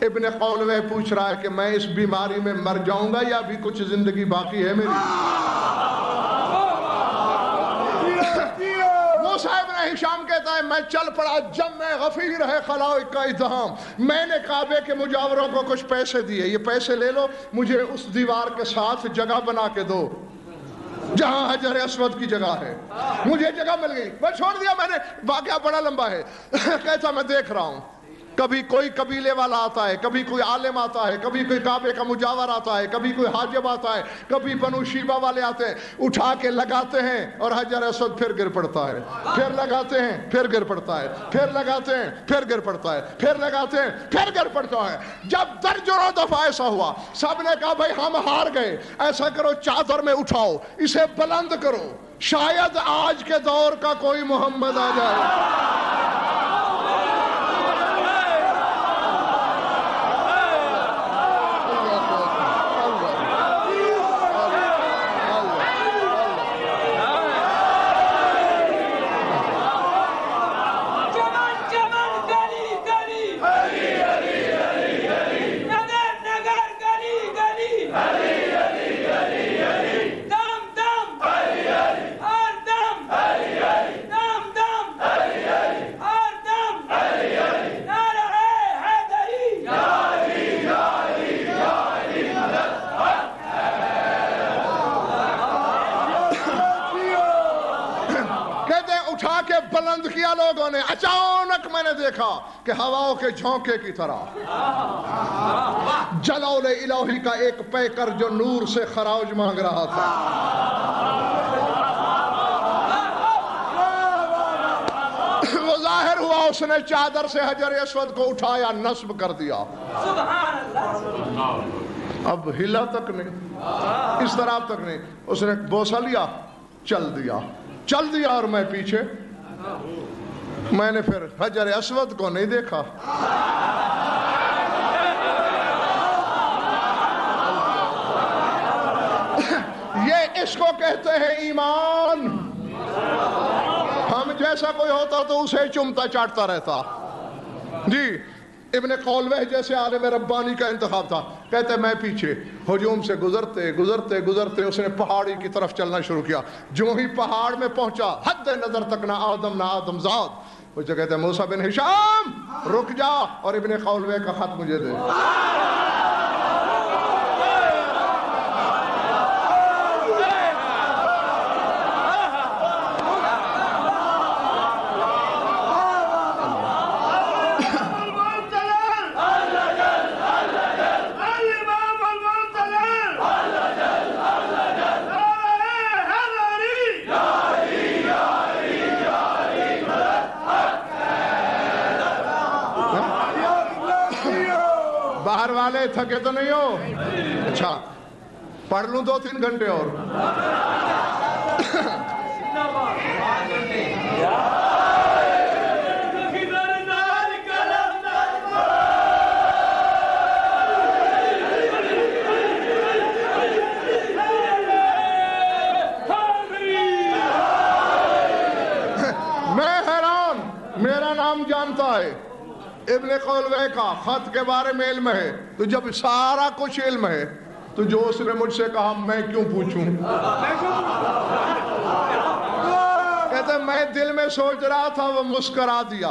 ابن قولوہ پوچھ رہا ہے کہ میں اس بیماری میں مر جاؤں گا یا ابھی کچھ زندگی باقی ہے میری. موسیٰ ابن ہشام کہتا ہے میں چل پڑا. جب میں غفیر ہے خلائق کا اتہام، میں نے کعبے کے مجاوروں کو کچھ پیسے دیے. یہ پیسے لے لو، مجھے اس دیوار کے ساتھ جگہ بنا کے دو جہاں حجر اسود کی جگہ ہے. مجھے جگہ مل گئی، میں چھوڑ دیا. میں نے واقعہ بڑا لمبا ہے. کہتا میں دیکھ رہا ہوں، کبھی کوئی قبیلے والا آتا ہے، کبھی کوئی عالم آتا ہے، کبھی کوئی کعبے کا مجاور آتا ہے، کبھی کوئی حاجب آتا ہے، کبھی بنو شیبہ والے آتے ہیں، اٹھا کے لگاتے ہیں اور حجر اسود پھر گر پڑتا ہے. پھر لگاتے ہیں، پھر گر پڑتا ہے، پھر لگاتے ہیں، پھر گر پڑتا ہے، پھر لگاتے ہیں، پھر گر پڑتا ہے. جب درجنوں دفعہ ایسا ہوا، سب نے کہا بھائی ہم ہار گئے. ایسا کرو، چادر میں اٹھاؤ، اسے بلند کرو، شاید آج کے دور کا کوئی محمد آ جائے. بلند کیا لوگوں نے. اچانک میں نے دیکھا کہ ہواؤں کے جھونکے کی طرح جلال الہی کا ایک پیکر جو نور سے خراج مانگ رہا تھا. وہ ظاہر ہوا، اس نے چادر سے حجر اسود کو اٹھایا، نصب کر دیا. اب ہلا تک نہیں، اس طرح تک نہیں. اس نے بوسہ لیا، چل دیا اور میں پیچھے. میں نے پھر حجر اسود کو نہیں دیکھا. یہ اس کو کہتے ہیں ایمان. ہم جیسا کوئی ہوتا تو اسے چمتا چاٹتا رہتا. جی ابن قولوہ جیسے عالم ربانی کا انتخاب تھا. کہتے میں پیچھے. ہجوم سے گزرتے گزرتے گزرتے اس نے پہاڑی کی طرف چلنا شروع کیا. جو ہی پہاڑ میں پہنچا حد نظر تک نہ آدم زاد. وہ جو کہتے ہیں موسیٰ بن ہشام رک جا اور ابن خولوے کا خط مجھے دے. باہر والے تھکے تو نہیں ہو؟ اچھا پڑھ لوں 2-3 گھنٹے اور. میں حیران, میرا نام جانتا ہے, ابن خولوے کا خط کے بارے میں علم ہے, تو جب سارا کچھ علم ہے تو جو اس نے مجھ سے کہا میں کیوں پوچھوں؟ کہتے میں دل میں سوچ رہا تھا, وہ مسکرا دیا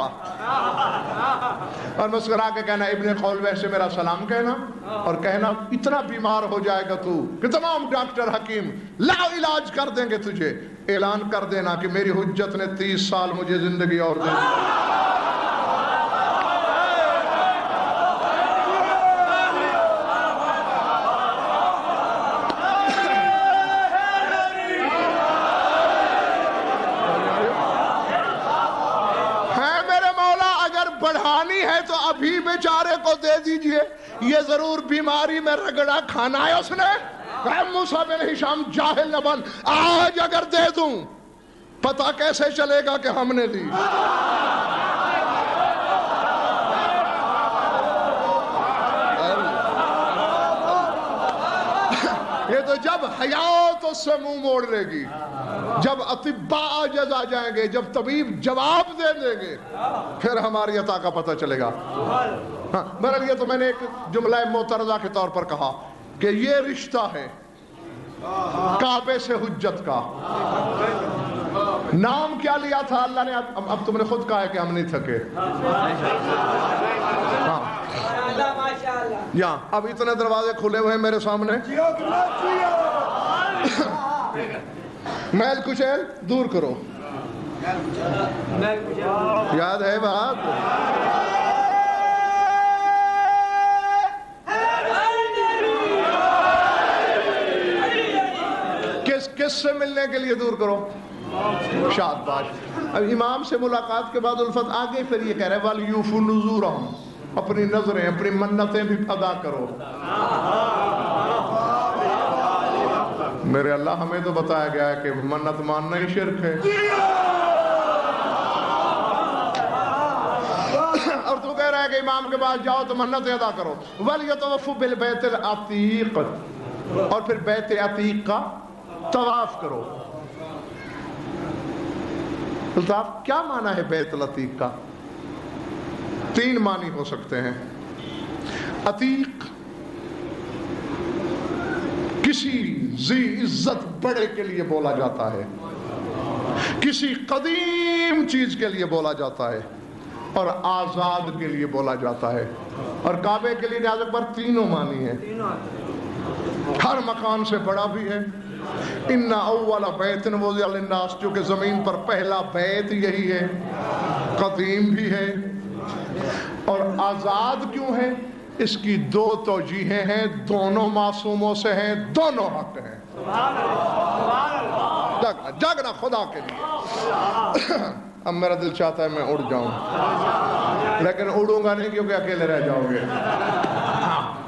اور مسکرا کے کہنا ابن خولوے سے میرا سلام کہنا اور کہنا اتنا بیمار ہو جائے گا تو کہ تمام ڈاکٹر حکیم لا علاج کر دیں گے تجھے, اعلان کر دینا کہ میری حجت نے 30 سال مجھے زندگی اور دے دی. بڑھانی ہے تو ابھی بیچارے کو دے دیجئے, یہ ضرور بیماری میں رگڑا کھانا ہے اس نے. موسیٰ بن ہشام جاہل نہ بن, آج اگر دے دوں پتہ کیسے چلے گا کہ ہم نے دی. یہ تو جب حیات اس سے منہ موڑ لے گی, جب اطباء عاجز آ جائیں گے, جب طبیب جواب دے دیں گے, پھر ہماری عطا کا پتہ چلے گا. ہاں بہرحال یہ تو میں نے ایک جملہ معترضہ کے طور پر کہا کہ یہ رشتہ ہے کعبے سے حجت کا. نام کیا لیا تھا اللہ نے؟ اب تم نے خود کہا ہے کہ ہم نہیں تھکے. ہاں یہاں اب اتنے دروازے کھلے ہوئے ہیں میرے سامنے. میل کچیل دور کرو. یاد ہے بات؟ کس سے ملنے کے لیے دور کرو؟ شاباش. اب امام سے ملاقات کے بعد الفت آگے پھر یہ کہہ رہے وَلْيُوفُوا نُذُورَهُمْ, اپنی نظریں اپنی منتیں بھی ادا کرو. میرے اللہ ہمیں تو بتایا گیا ہے کہ منت ماننا ہی شرک ہے. اور تو کہہ رہا ہے کہ امام کے پاس جاؤ تو منتیں ادا کرو. وَلْيَطَوَفُوا بِالْبَيْتِ الْعَتِيقِ, اور پھر بیت عتیق کا طواف کرو. الطاف کیا معنی ہے بیت العتیق کا؟ 3 معنی ہو سکتے ہیں. عتیق کسی ذی عزت بڑے کے لیے بولا جاتا ہے, کسی قدیم چیز کے لیے بولا جاتا ہے, اور آزاد کے لیے بولا جاتا ہے. اور کعبے کے لیے نیاز اکبر تینوں معنی ہیں. ہر مکان سے بڑا بھی ہے. ان اول بیت وضع للناس, جو کہ زمین پر پہلا بیت یہی ہے, قدیم بھی ہے. اور آزاد کیوں ہے؟ اس کی 2 توجیہیں ہیں, دونوں معصوموں سے ہیں, دونوں حق ہیں. جاگنا خدا کے لیے. اب میرا دل چاہتا ہے میں اڑ جاؤں, لیکن اڑوں گا نہیں کیونکہ اکیلے رہ جاؤ گے,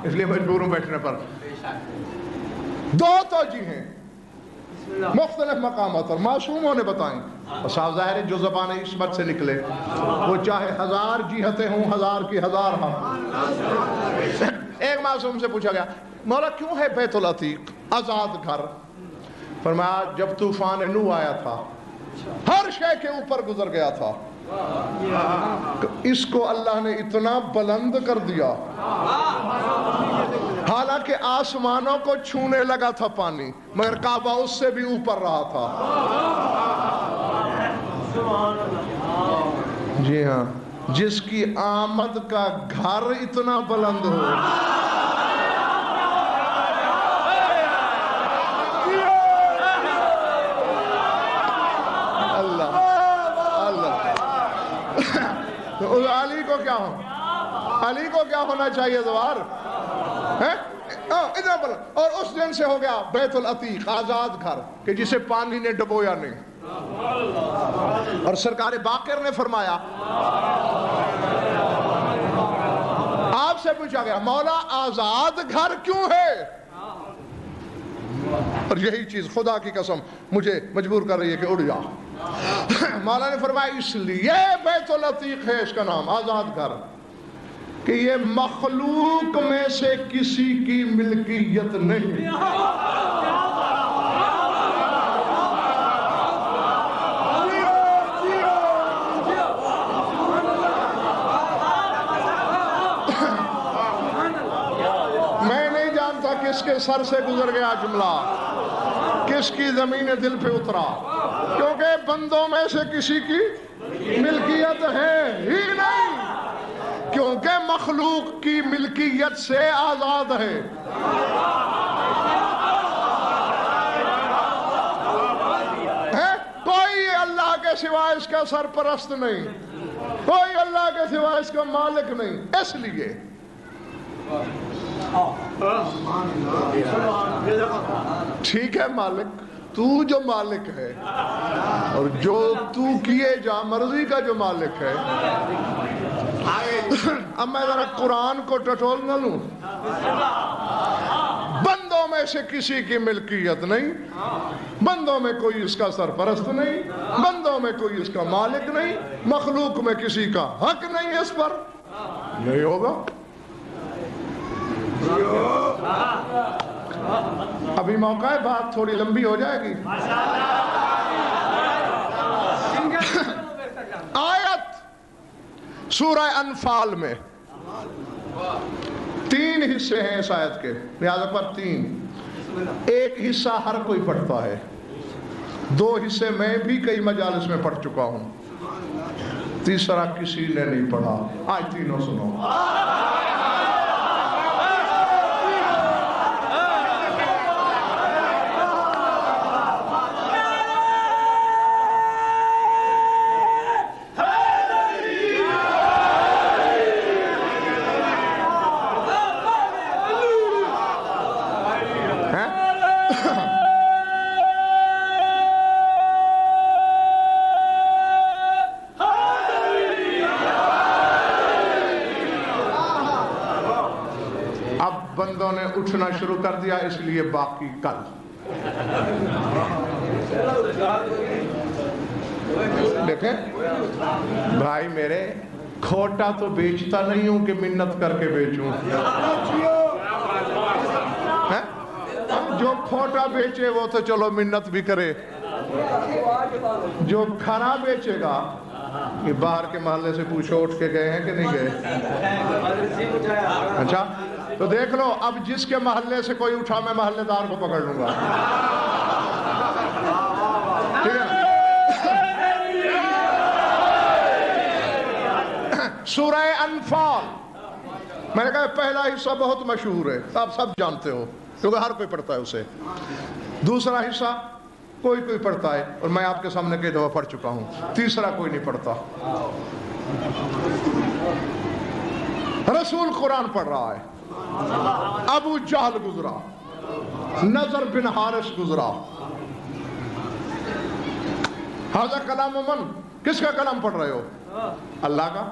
اس لیے مجبور ہوں بیٹھنے پر. 2 توجیہیں مختلف مقامات اور معصوموں نے بتائیں. اور صاف ظاہر ہے جو زبان عصمت سے نکلے وہ چاہے 1000 جہتیں ہوں, 1000 کی 1000 حق. ایک معصوم سے پوچھا گیا مولا کیوں ہے بیت العتیق آزاد گھر؟ فرمایا جب طوفان نوح آیا تھا ہر شے کے اوپر گزر گیا تھا, اس کو اللہ نے اتنا بلند کر دیا, حالانکہ آسمانوں کو چھونے لگا تھا پانی، مگر کعبہ اس سے بھی اوپر رہا تھا۔ جی ہاں، جس کی آمد کا گھر اتنا بلند ہو، اللہ اللہ، تو علی کو کیا ہو، علی کو کیا ہونا چاہیے دوار ہے اتنا بلند۔ اور اس دن سے ہو گیا بیت العتیق، آزاد گھر کہ جسے پانی نے ڈبویا نہیں۔ اور سرکار باقر نے فرمایا، آپ سے پوچھا گیا مولا آزاد گھر کیوں ہے؟ اور یہی چیز خدا کی قسم مجھے مجبور کر رہی ہے کہ اڑ جا۔ مولا نے فرمایا اس لیے بیت العتیق ہے اس کا نام، آزاد گھر، کہ یہ مخلوق میں سے کسی کی ملکیت نہیں۔ میں نہیں جانتا کس کے سر سے گزر گیا جملہ، کس کی زمین دل پہ اترا، کیونکہ بندوں میں سے کسی کی ملکیت ہے ہی نہیں، کیونکہ مخلوق کی ملکیت سے آزاد ہے۔ کوئی اللہ کے سوا اس کا سرپرست نہیں، کوئی اللہ کے سوا اس کا مالک نہیں۔ اس لیے ٹھیک ہے مالک، تو جو مالک ہے اور جو تو کیے جا مرضی کا جو مالک ہے۔ اب میں ذرا قرآن کو ٹٹول نہ لوں، بندوں میں سے کسی کی ملکیت نہیں، بندوں میں کوئی اس کا سرپرست نہیں، بندوں میں کوئی اس کا مالک نہیں، مخلوق میں کسی کا حق نہیں اس پر، نہیں ہوگا۔ ابھی موقع ہے، بات تھوڑی لمبی ہو جائے گی۔ آیت سورہ انفال میں 3 حصے ہیں اس آیت کے، لہذا پر 3، ایک حصہ ہر کوئی پڑھتا ہے، 2 حصے میں بھی کئی مجالس میں پڑھ چکا ہوں، تیسرا کسی نے نہیں پڑھا۔ آج تینوں سنو۔ بندوں نے اٹھنا شروع کر دیا، اس لیے باقی کل۔ دیکھیں بھائی میرے، کھوٹا تو بیچتا نہیں ہوں کہ منت کر کے بیچوں، جو کھوٹا بیچے وہ تو چلو منت بھی کرے، جو کھانا بیچے گا کہ باہر کے محلے سے پوچھو اٹھ کے گئے ہیں کہ نہیں گئے؟ اچھا تو دیکھ لو، اب جس کے محلے سے کوئی اٹھا میں محلے دار کو پکڑ لوں گا، ٹھیک ہے نا؟ سورہ انفال میں نے کہا پہلا حصہ بہت مشہور ہے، آپ سب جانتے ہو کیونکہ ہر کوئی پڑھتا ہے اسے۔ دوسرا حصہ کوئی پڑھتا ہے اور میں آپ کے سامنے کئی دفعہ پڑھ چکا ہوں، تیسرا کوئی نہیں پڑھتا۔ رسول قرآن پڑھ رہا ہے، ابو جہل گزرا، نضر بن حارث گزرا، ھذا کلام من، کس کا کلام پڑھ رہے ہو؟ اللہ کا۔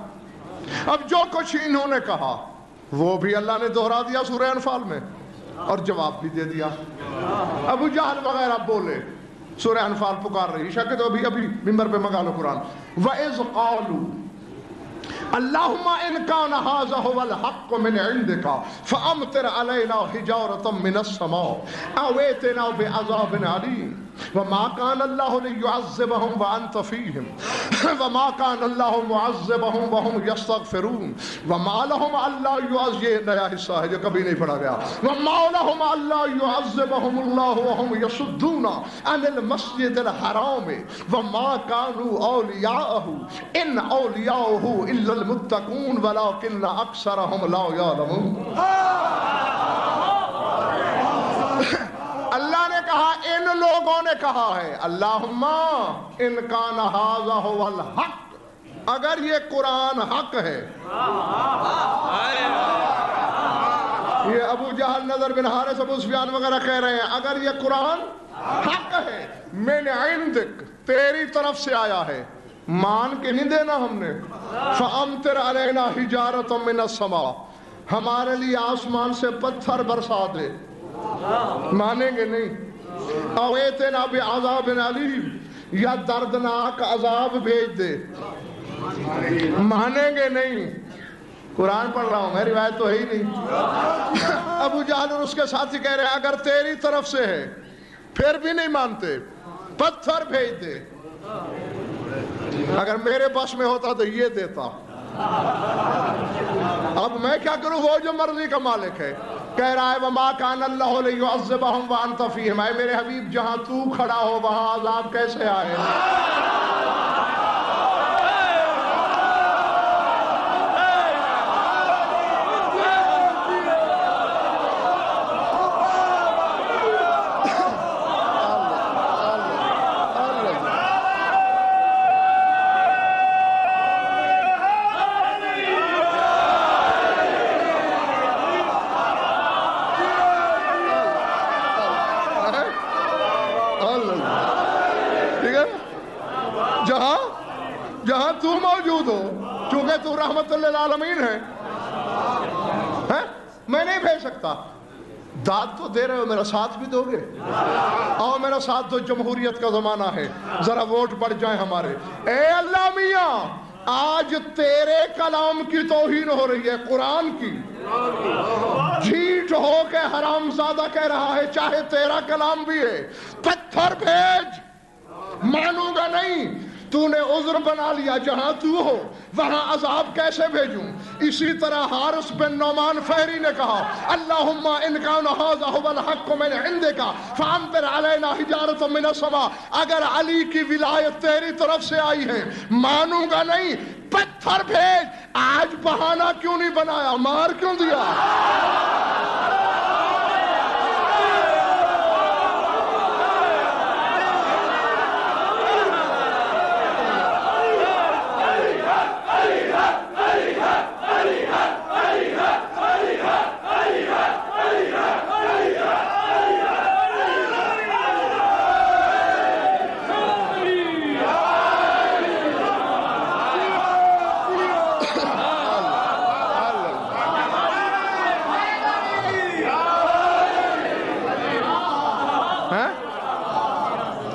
اب جو کچھ انہوں نے کہا وہ بھی اللہ نے دہرا دیا سورہ انفال میں اور جواب بھی دے دیا۔ ابو جہل وغیرہ بولے، سورہ انفال پکار رہی، شاید تو ابھی ممبر پہ منگا لو قرآن، وَإِذْ قَالُوا اللہم ان کان ھذا ھو الحق من عندک فامطر علینا حجارۃ من السماء او ائتنا بعذاب علیم وما كان الله ليعذبهم وأنت فيهم وما كان الله معذبهم وهم يستغفرون وما لهم ألا يعذبهم، یہ نیا حصہ ہے جو کبھی نہیں پڑھا گیا، وما لهم ألا يعذبهم الله وهم يصدون عن المسجد الحرام وما كانوا أولياءه إن أولياءه إلا المتقون ولكن أكثرهم لا يعلمون۔ اللہ نے کہا، ان لوگوں نے کہا ہے، اللہم ان کان ھذا ھو الحق، اگر یہ قرآن حق ہے۔ یہ ابو جہل، نضر بن حارث، ابو سفیان وغیرہ کہہ رہے ہیں اگر یہ قرآن حق ہے من عندک، تیری طرف سے آیا ہے، مان کے نہیں دینا ہم نے، فامطر علینا حجارۃ من السماء، ہمارے لیے آسمان سے پتھر برسا دے، مانیں گے نہیں۔ اویتنا بعذاب علیم، یا دردناک عذاب بھیج دے، مانیں گے نہیں۔ قرآن پڑھ رہا ہوں میں، روایت تو ہے ہی نہیں۔ ابو جہل اور اس کے ساتھی کہہ رہے ہیں اگر تیری طرف سے ہے پھر بھی نہیں مانتے، پتھر بھیج دے، اگر میرے پاس میں ہوتا تو یہ دیتا، اب میں کیا کروں، وہ جو مرضی کا مالک ہے۔ کہہ رہا ہے وما کان اللہ لیعذبہم وانت فیہم، اے میرے حبیب جہاں تو کھڑا ہو وہاں عذاب کیسے آئے؟ جہاں تو موجود ہو، چونکہ تو رحمت للعالمین ہے، میں نہیں بھیج سکتا۔ داد تو دے رہے ہو، میرا ساتھ بھی دو گے؟ آؤ میرا ساتھ دو، جمہوریت کا زمانہ ہے، ذرا ووٹ بڑھ جائیں ہمارے۔ اے اللہ میاں، آج تیرے کلام کی توہین ہو رہی ہے، قرآن کی، جھیٹ ہو کے حرام زادہ کہہ رہا ہے چاہے تیرا کلام بھی ہے، پتھر بھیج، مانوں گا نہیں۔ تو نے عذر بنا لیا، جہاں تو ہو وہاں عذاب کیسے بھیجوں؟ اسی طرح حارث بن نعمان فہری نے کہا اللہم ان کان ھذا ھو الحق من عندک فامطر علینا حجارۃ من السماء، اگر علی کی ولایت تیری طرف سے آئی ہے مانوں گا نہیں، پتھر بھیج۔ آج بہانہ کیوں نہیں بنایا، مار کیوں دیا؟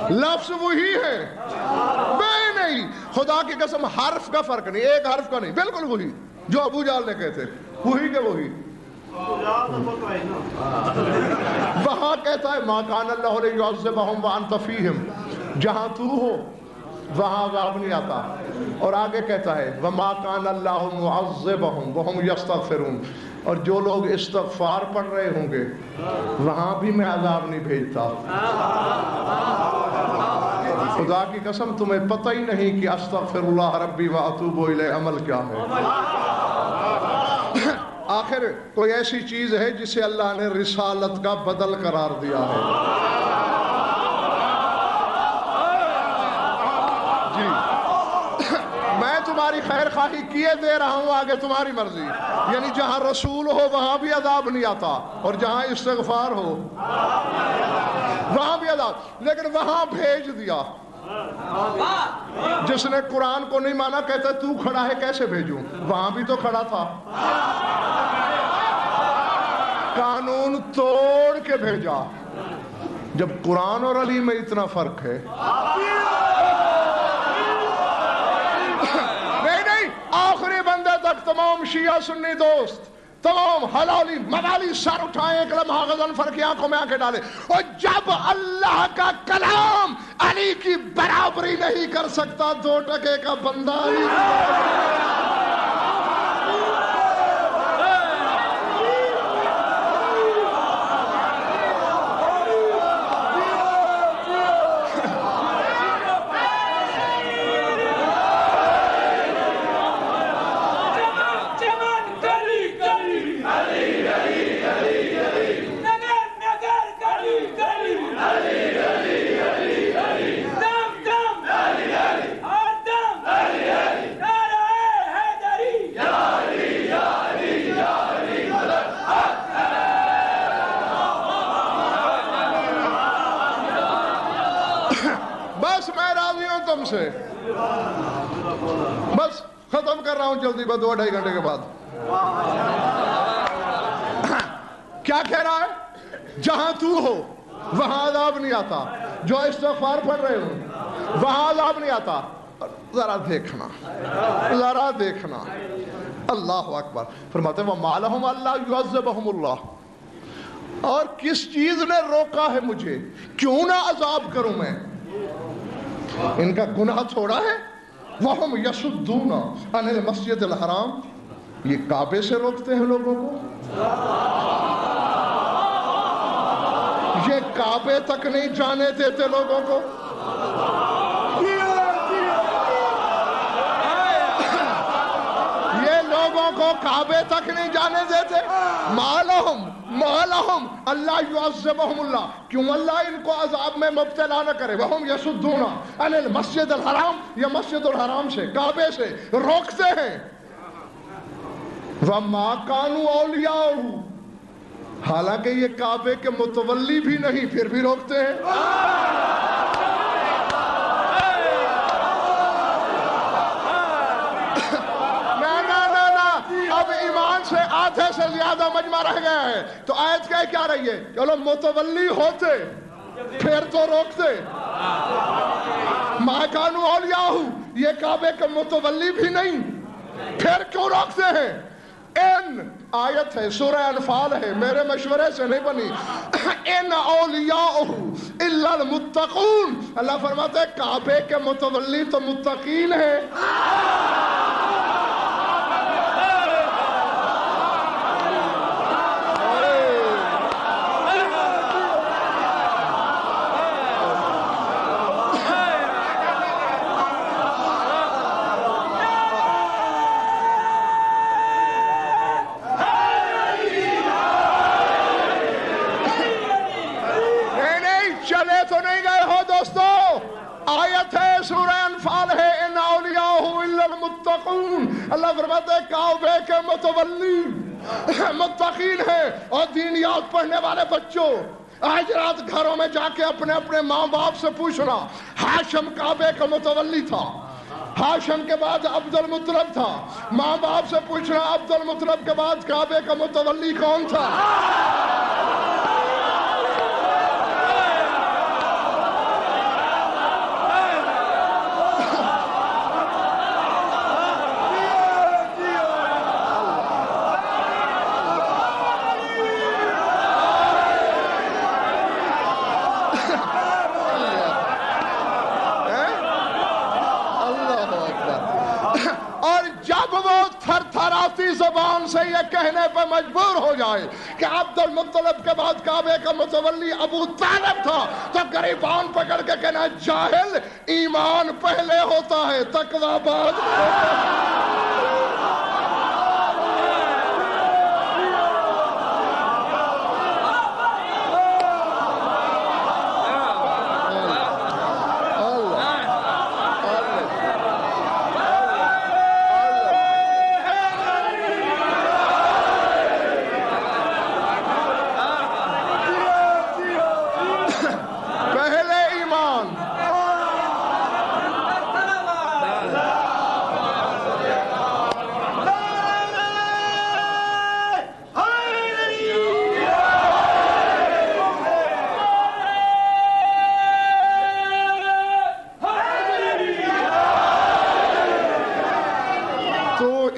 لفظ وہی ہے، میں نہیں، خدا کی قسم حرف کا فرق نہیں، ایک حرف کا نہیں، بالکل وہی جو ابو جہل نے کہتے، وہی کے وہی۔ وہاں کہتا ہے ما کان اللہ لیعذبہم وانت فیہم، جہاں تو ہو وہاں عذاب نہیں آتا، اور آگے کہتا ہے وما کان اللہ معذبہم وہم یستغفرون، اور جو لوگ استغفار پڑھ رہے ہوں گے وہاں بھی میں عذاب نہیں بھیجتا۔ خدا کی قسم تمہیں پتہ ہی نہیں کہ استغفر اللہ ربی واتوب الیہ عمل کیا ہے۔ آخر کوئی ایسی چیز ہے جسے اللہ نے رسالت کا بدل قرار دیا ہے۔ جی میں تمہاری خیر خواہی کیے دے رہا ہوں، آگے تمہاری مرضی، یعنی جہاں رسول ہو وہاں بھی عذاب نہیں آتا، اور جہاں استغفار ہو وہاں بھی عذاب، لیکن وہاں بھیج دیا۔ جس نے قرآن کو نہیں مانا کہتا تو کھڑا ہے کیسے بھیجوں، وہاں بھی تو کھڑا تھا، قانون توڑ کے بھیجا۔ جب قرآن اور علی میں اتنا فرق ہے، نہیں آخری بندے تک تمام شیعہ سنی دوست تمام حلالی موالی سر اٹھائیں، ایک لمحہ غضنفر کی آنکھوں میں آنکھیں ڈالیں، اور جب اللہ کا کلام علی کی برابری نہیں کر سکتا 2 ٹکے کا بندہ علی کی سے بس ختم کر رہا ہوں جلدی، بس 2-2.5 گھنٹے کے بعد. کیا کہہ رہا ہے؟ جہاں تو ہو وہاں عذاب نہیں آتا، جو استغفار پڑھ رہے ہو وہاں عذاب نہیں آتا. ذرا دیکھنا، ذرا دیکھنا. اللہ اکبر. فرماتے ہیں وَمَا لَهُمْ أَلَّا يُعَذِّبَهُمُ اللَّهُ، اور کس چیز نے روکا ہے مجھے، کیوں نہ عذاب کروں میں. ان کا گناہ تھوڑا ہے. وَهُمْ يَصُدُّونَ عَنِ الْمَسْجِدِ الْحَرَامِ، یہ کعبے سے روکتے ہیں لوگوں کو. یہ کعبے تک نہیں جانے دیتے لوگوں کو. یہ لوگوں کو کعبے تک نہیں جانے دیتے. مالہم اللہ یعذبہم اللہ، کیوں اللہ ان کو عذاب میں مبتلا نہ کرے. وہم یصدون عن المسجد الحرام، یہ مسجد الحرام سے کعبے سے روکتے ہیں. وما کانوا اولیاءہ، حالانکہ یہ کعبے کے متولی بھی نہیں، پھر بھی روکتے ہیں. اب ایمان سے آدھے سے زیادہ مجمع رہ گیا ہے، تو آیت کیا رہی ہے؟ چلو متولی ہوتے پھر تو روکتے. ما کانوا اولیاءہ، یہ کعبے کے متولی بھی نہیں، پھر کیوں روکتے ہیں؟ ان آیت ہے، سورہ انفال ہے، میرے مشورے سے نہیں بنی. ان اولیاءہ الا المتقون، اللہ فرماتے ہیں کعبے کے متولی تو متقین ہیں. اللہ فرماتے ہیں کعبے کے متولی متقین ہیں. اور دینیات پڑھنے والے بچوں، آج رات گھروں میں جا کے اپنے اپنے ماں باپ سے پوچھنا، ہاشم کعبے کا متولی تھا، ہاشم کے بعد عبد المطلب تھا. ماں باپ سے پوچھنا عبد المطلب کے بعد کعبے کا متولی کون تھا. زبان سے یہ کہنے پر مجبور ہو جائے کہ عبد المطلب کے بعد کعبے کا متولی ابو طالب تھا، تو گریبان پکڑ کے کہنا جاہل، ایمان پہلے ہوتا ہے تقوی بعد میں ہوتا ہے.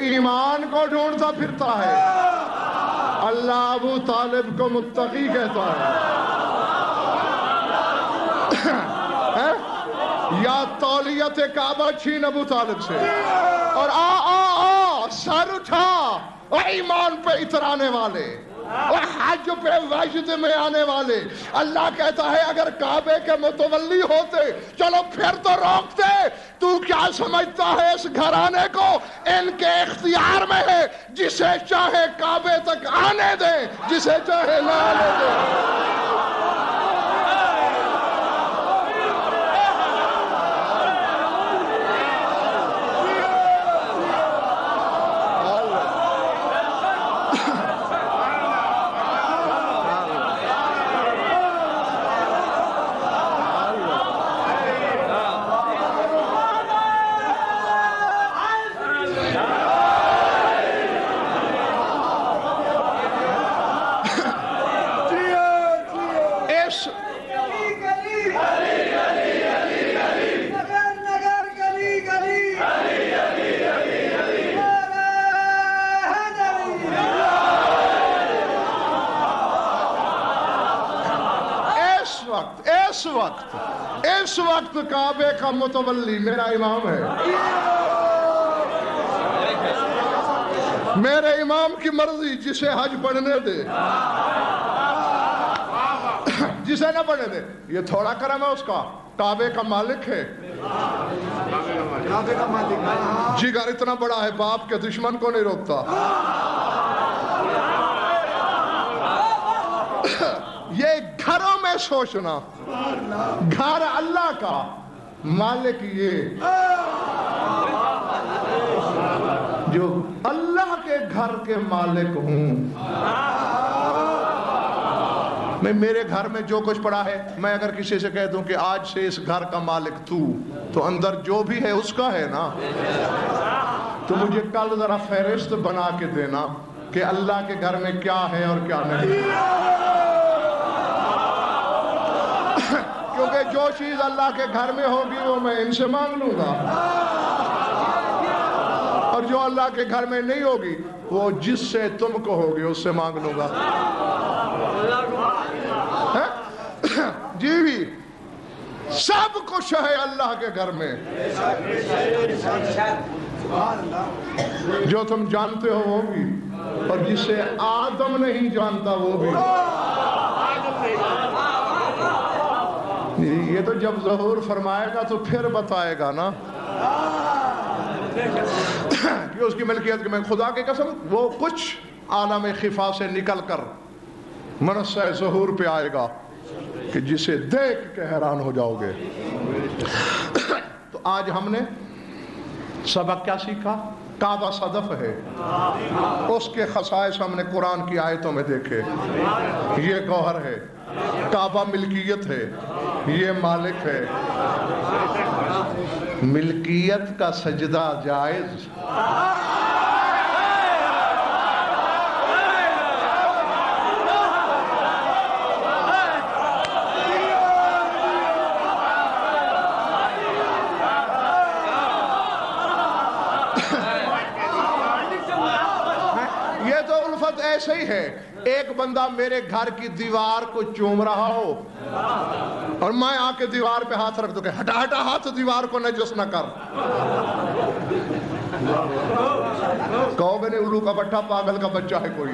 ایمان کو ڈھونڈتا پھرتا ہے. اللہ ابو طالب کو متقی کہتا ہے یا تولیت کعبہ چھین ابو طالب سے اور سر اٹھا اور ایمان پہ اترانے والے اور حج پہ وجد میں آنے والے. اللہ کہتا ہے اگر کعبے کے متولی ہوتے چلو پھر تو روکتے. تو کیا سمجھتا ہے اس گھرانے کو ان کے اختیار میں ہے, جسے چاہے کعبے تک آنے دیں, جسے چاہے نہ آنے دیں. اس وقت کعبے کا متولی میرا امام ہے. میرے امام کی مرضی, جسے حج پڑھنے دے جسے نہ پڑھنے دے. یہ تھوڑا کرم ہے اس کا, کعبے کا مالک ہے. جگر اتنا بڑا ہے, باپ کے دشمن کو نہیں روکتا. یہ گھروں میں سوچنا, گھر اللہ کا مالک یہ جو اللہ کے گھر کے مالک ہوں. میں میرے گھر میں جو کچھ پڑا ہے, میں اگر کسی سے کہہ دوں کہ آج سے اس گھر کا مالک تو اندر جو بھی ہے اس کا ہے نا. تو مجھے کل ذرا فہرست بنا کے دینا کہ اللہ کے گھر میں کیا ہے اور کیا نہیں. کیونکہ جو چیز اللہ کے گھر میں ہوگی وہ میں ان سے مانگ لوں گا, اور جو اللہ کے گھر میں نہیں ہوگی وہ جس سے تم کو ہوگی اس سے مانگ لوں گا. جی بھی سب کچھ ہے اللہ کے گھر میں, جو تم جانتے ہو وہ بھی, اور جسے آدم نہیں جانتا وہ بھی. یہ تو جب ظہور فرمائے گا تو پھر بتائے گا نا کہ اس کی ملکیت کے. میں خدا کی قسم وہ کچھ عالم خفا سے نکل کر منصہ ظہور پہ آئے گا کہ جسے دیکھ کے حیران ہو جاؤ گے. تو آج ہم نے سبق کیا سیکھا؟ کعبہ صدف ہے, اس کے خصائص ہم نے قرآن کی آیتوں میں دیکھے. یہ گوہر ہے, کعبہ ملکیت ہے, یہ مالک ہے. ملکیت کا سجدہ جائز, یہ تو الفت ایسے ہی ہے. ایک بندہ میرے گھر کی دیوار کو چوم رہا ہو اور میں آ کے دیوار پہ ہاتھ رکھ دوں کہ ہٹا ہٹا ہاتھ, دیوار کو نجس نہ کر. کہو گے نہیں الو کا بٹھا, پاگل کا بچہ ہے کوئی.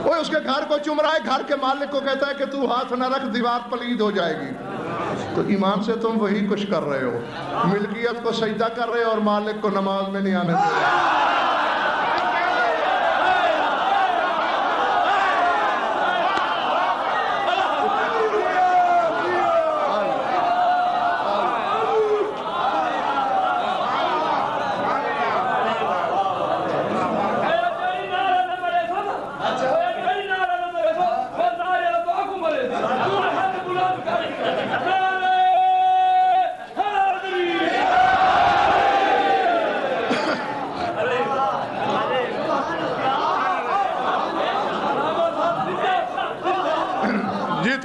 وہ اس کے گھر کو چوم رہا ہے, گھر کے مالک کو کہتا ہے کہ تو ہاتھ نہ رکھ, دیوار پلید ہو جائے گی. تو ایمان سے تم وہی کچھ کر رہے ہو, ملکیت کو سجدہ کر رہے ہو اور مالک کو نماز میں نہیں آنے دے رہے.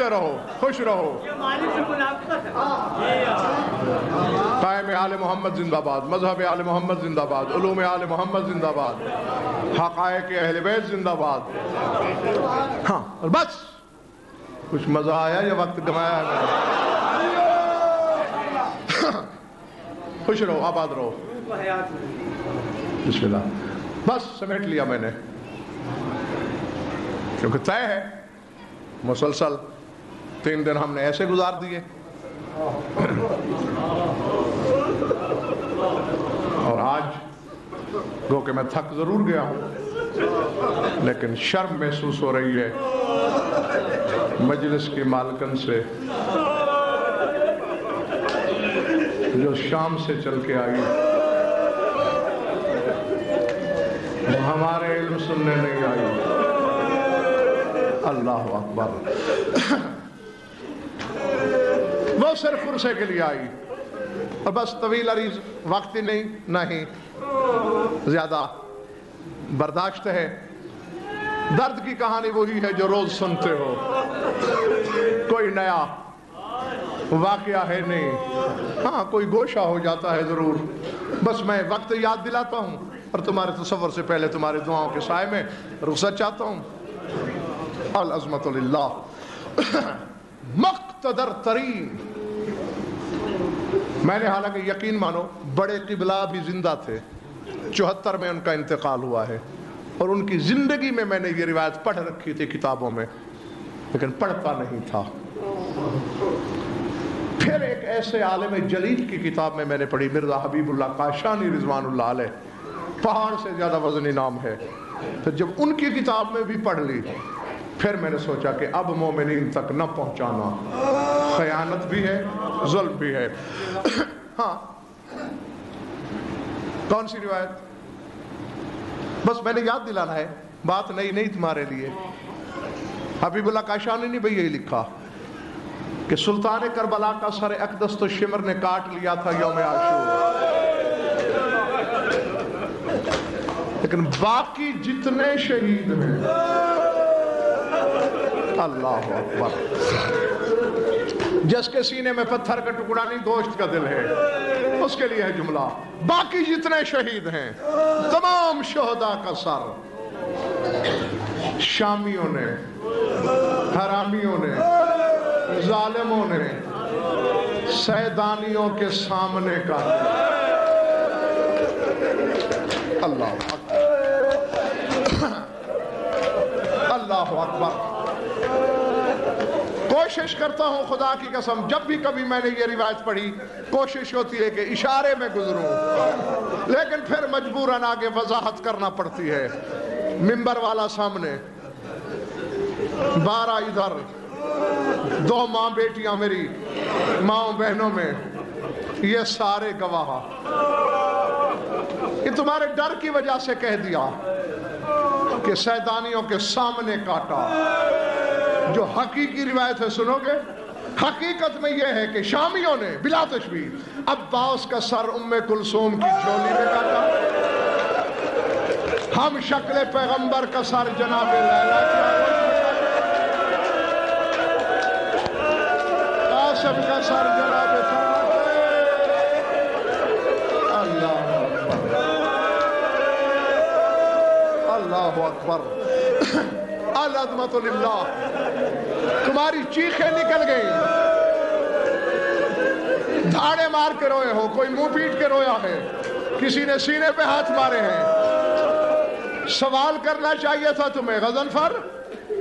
جیتے رہو، خوش رہو. قائم آل محمد زندہ باد، مذہب آل محمد زندہ باد، علوم آل محمد زندہ باد، حقائق اہل بیت زندہ باد. ہاں اور بس. کچھ مزہ آیا یا وقت گمایا ہے میں نے؟ خوش رہو، آباد رہو. بسم اللہ. بس سمیٹ لیا میں نے، کیونکہ طے ہے. مسلسل 3 دن ہم نے ایسے گزار دیے، اور آج گو کہ میں تھک ضرور گیا ہوں، لیکن شرم محسوس ہو رہی ہے مجلس کی مالکن سے جو شام سے چل کے آئی، وہ ہمارے علم سننے نہیں آئی. اللہ اکبر. وہ صرف عرصے کے لیے آئی، اور بس طویل عریض وقت ہی نہیں زیادہ برداشت ہے. درد کی کہانی وہی ہے جو روز سنتے ہو، کوئی نیا واقعہ ہے نہیں. ہاں کوئی گوشہ ہو جاتا ہے ضرور. بس میں وقت یاد دلاتا ہوں اور تمہارے تصور سے پہلے تمہاری دعاؤں کے سائے میں رخصت چاہتا ہوں. العظمت للہ. مقتدر ترین. میں نے حالانکہ یقین مانو بڑے قبلہ بھی زندہ تھے، 74 میں ان کا انتقال ہوا ہے، اور ان کی زندگی میں میں نے یہ روایت پڑھ رکھی تھی کتابوں میں، لیکن پڑھتا نہیں تھا. پھر ایک ایسے عالم جلیل کی کتاب میں نے پڑھی، مرزا حبیب اللہ کاشانی رضوان اللہ علیہ، پہاڑ سے زیادہ وزنی نام ہے. پھر جب ان کی کتاب میں بھی پڑھ لی، پھر میں نے سوچا کہ اب مومنین تک نہ پہنچانا، خیانت بھی ہے، ظلم بھی ہے. ہاں کون سی روایت؟ بس میں نے یاد دلانا ہے، بات نہیں تمہارے لیے. حبیب اللہ کاشانی نے بھی یہی لکھا کہ سلطان کربلا کا سر اقدس تو شمر نے کاٹ لیا تھا یوم عاشور، لیکن باقی جتنے شہید ہیں، اللہ اکبر، جس کے سینے میں پتھر کا ٹکڑا نہیں گوشت کا دل ہے، اس کے لیے ہے جملہ. باقی جتنے شہید ہیں، تمام شہداء کا سر شامیوں نے، حرامیوں نے، ظالموں نے سیدانیوں کے سامنے کاٹا. اللہ اکبر، اللہ اکبر. کوشش کرتا ہوں خدا کی قسم، جب بھی کبھی میں نے یہ روایت پڑھی کوشش ہوتی ہے کہ اشارے میں گزروں، لیکن پھر مجبوراً آگے وضاحت کرنا پڑتی ہے. منبر والا سامنے، 12 ادھر، 2 ماں بیٹیاں میری ماں بہنوں میں، یہ سارے گواہ. یہ تمہارے ڈر کی وجہ سے کہہ دیا کہ سیدانیوں کے سامنے کاٹا. جو حقیقی روایت ہے سنو گے، حقیقت میں یہ ہے کہ شامیوں نے بلا تشبیہ عباس کا سر ام کلثوم کی جھولی میں کاٹا. ہم شکل پیغمبر کا سر جناب لیلا قاسم کا سر جناب اللہ اکبر، اللہ اکبر. العظمت للہ. تمہاری چیخیں نکل گئی، دھاڑے مار کے روئے ہو، کوئی منہ پیٹ کے رویا ہے، کسی نے سینے پہ ہاتھ مارے ہیں. سوال کرنا چاہیے تھا تمہیں، غضنفر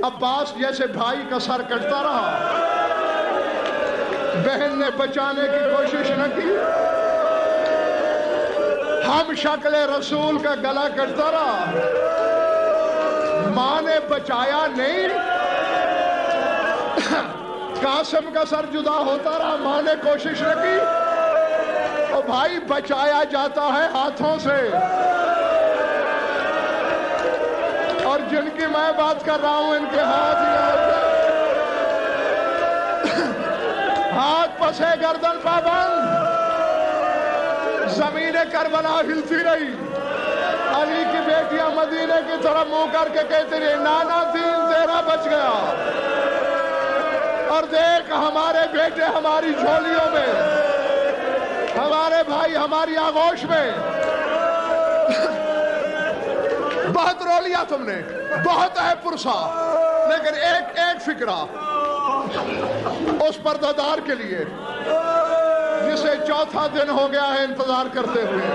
عباس جیسے بھائی کا سر کٹتا رہا، بہن نے بچانے کی کوشش نہ کی، ہم شکل رسول کا گلا کٹتا رہا، ماں نے بچایا نہیں. قاسم کا سر جدا ہوتا رہا، ماں نے کوشش نہ کی. اور بھائی بچایا جاتا ہے ہاتھوں سے، اور جن کی میں بات کر رہا ہوں ان کے ہاتھ پسے گردن پابند. زمین کربلا ہلتی رہی، علی کی بیٹیاں مدینے کی طرف منہ کر کے کہتے رہے نانا دین تیرا بچ گیا. اور دیکھ ہمارے بیٹے ہماری جھولیوں میں، ہمارے بھائی ہماری آغوش میں۔ بہت رو لیا تم نے، بہت ہے پرسا، لیکن ایک فکرہ اس پردہ کے لیے جسے چوتھا دن ہو گیا ہے انتظار کرتے ہوئے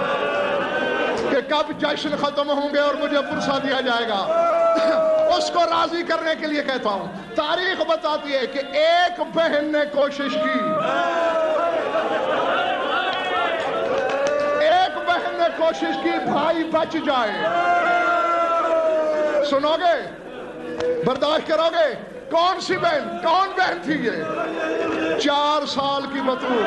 کہ کب جشن ختم ہوں گے اور مجھے پرسا دیا جائے گا، اس کو راضی کرنے کے لیے کہتا ہوں۔ تاریخ بتاتی ہے کہ ایک بہن نے کوشش کی، ایک بہن نے کوشش کی بھائی بچ جائے۔ سنو گے؟ برداشت کرو گے؟ کون سی بہن؟ کون بہن تھی یہ؟ 4 سال کی بطول۔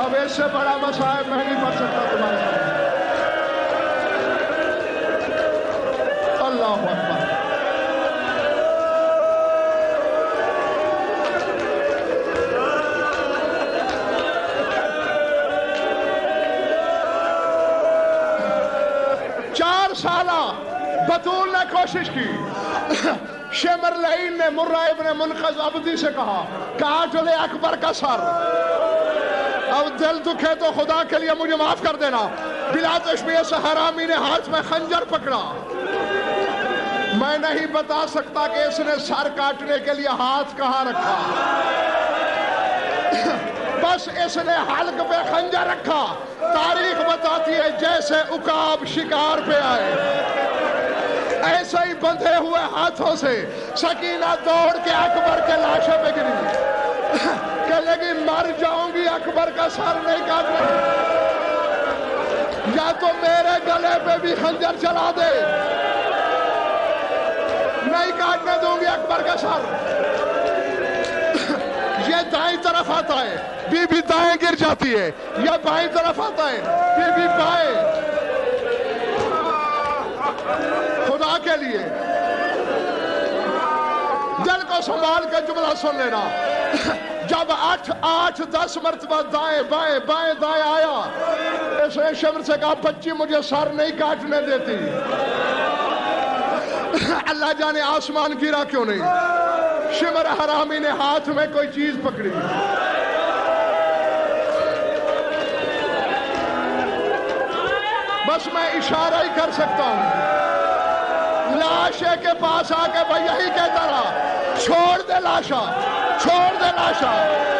اب اس سے بڑا مصائب میں نہیں پڑھ سکتا تمہارے ساتھ۔ اللہ اکبر۔ بطول نے کوشش کی۔ شمر لعین نے مرہ ابن منقذ عبدی سے کہا کاٹ لے اکبر کا سر۔ اب دل دکھے تو خدا کے لیے مجھے معاف کر دینا۔ بلا تشبیہ سے حرامی نے ہاتھ میں خنجر پکڑا۔ میں نہیں بتا سکتا کہ اس نے سر کاٹنے کے لیے ہاتھ کہاں رکھا، بس اس نے حلق پہ خنجر رکھا۔ تاریخ بتاتی ہے جیسے عقاب شکار پہ آئے، ایسے ہی بندھے ہوئے ہاتھوں سے سکینہ دوڑ کے اکبر کے لاشے پہ گری، کہنے لگی مر جاؤں گی، اکبر کا سر نہیں کاٹنا، یا تو میرے گلے پہ بھی خنجر چلا دے، نہیں کاٹنے دوں گی اکبر کا سر۔ یہ دائیں طرف آتا ہے، بی بی دائیں گر جاتی ہے، یہ بائیں طرف آتا ہے، بی بی بائیں۔ خدا کے لیے دل کو سنبھال کے جملہ سن لینا۔ جب 8-10 مرتبہ دائیں بائیں بائیں دائیں آیا، اس نے شمر سے کہا بچی مجھے سر نہیں کاٹنے دیتی۔ اللہ جانے آسمان گرا کیوں نہیں۔ شمر حرامی نے ہاتھ میں کوئی چیز پکڑی، بس میں اشارہ ہی کر سکتا ہوں۔ لاشے کے پاس آ کے میں یہی کہتا رہا چھوڑ دے لاشا، چھوڑ دے لاشا،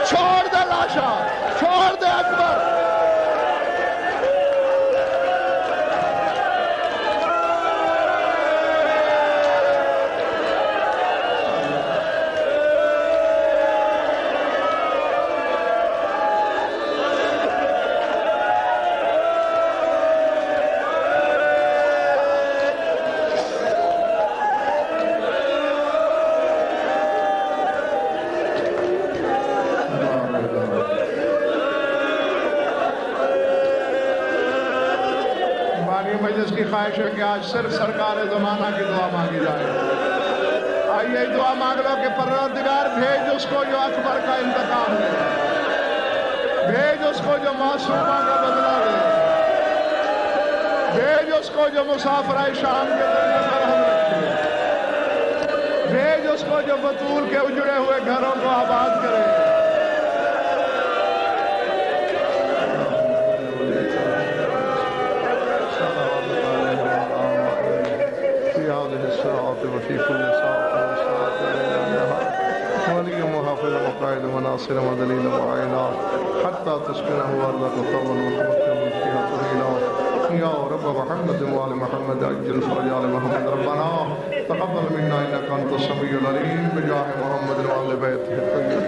چھوڑ دے لاشا، چھوڑ دے اکبر۔ مجلس کی خواہش ہے کہ آج صرف سرکار زمانہ کی دعا مانگی جائے۔ آئیے دعا مانگ لو کہ پروردگار بھیج اس کو جو اکبر کا انتقام لے، بھیج اس کو جو معصومہ کا بدلہ لے، بھیج اس کو جو مسافرہ شام کے ذریعے مرہم رکھے، بھیج اس کو جو بطول کے اجڑے ہوئے گھروں کو آباد کرے۔ وفي كل ساعة ولي محافظ وقائد وناصر ودليل وعينا حتى تسكنه أرضك طولا وتمكن فيها طويلا يا رب محمد وآل محمد أجل فرج آل محمد ربنا تقبل منا إنك أنت السميع العليم بجاه محمد وآل بيته الطيبين.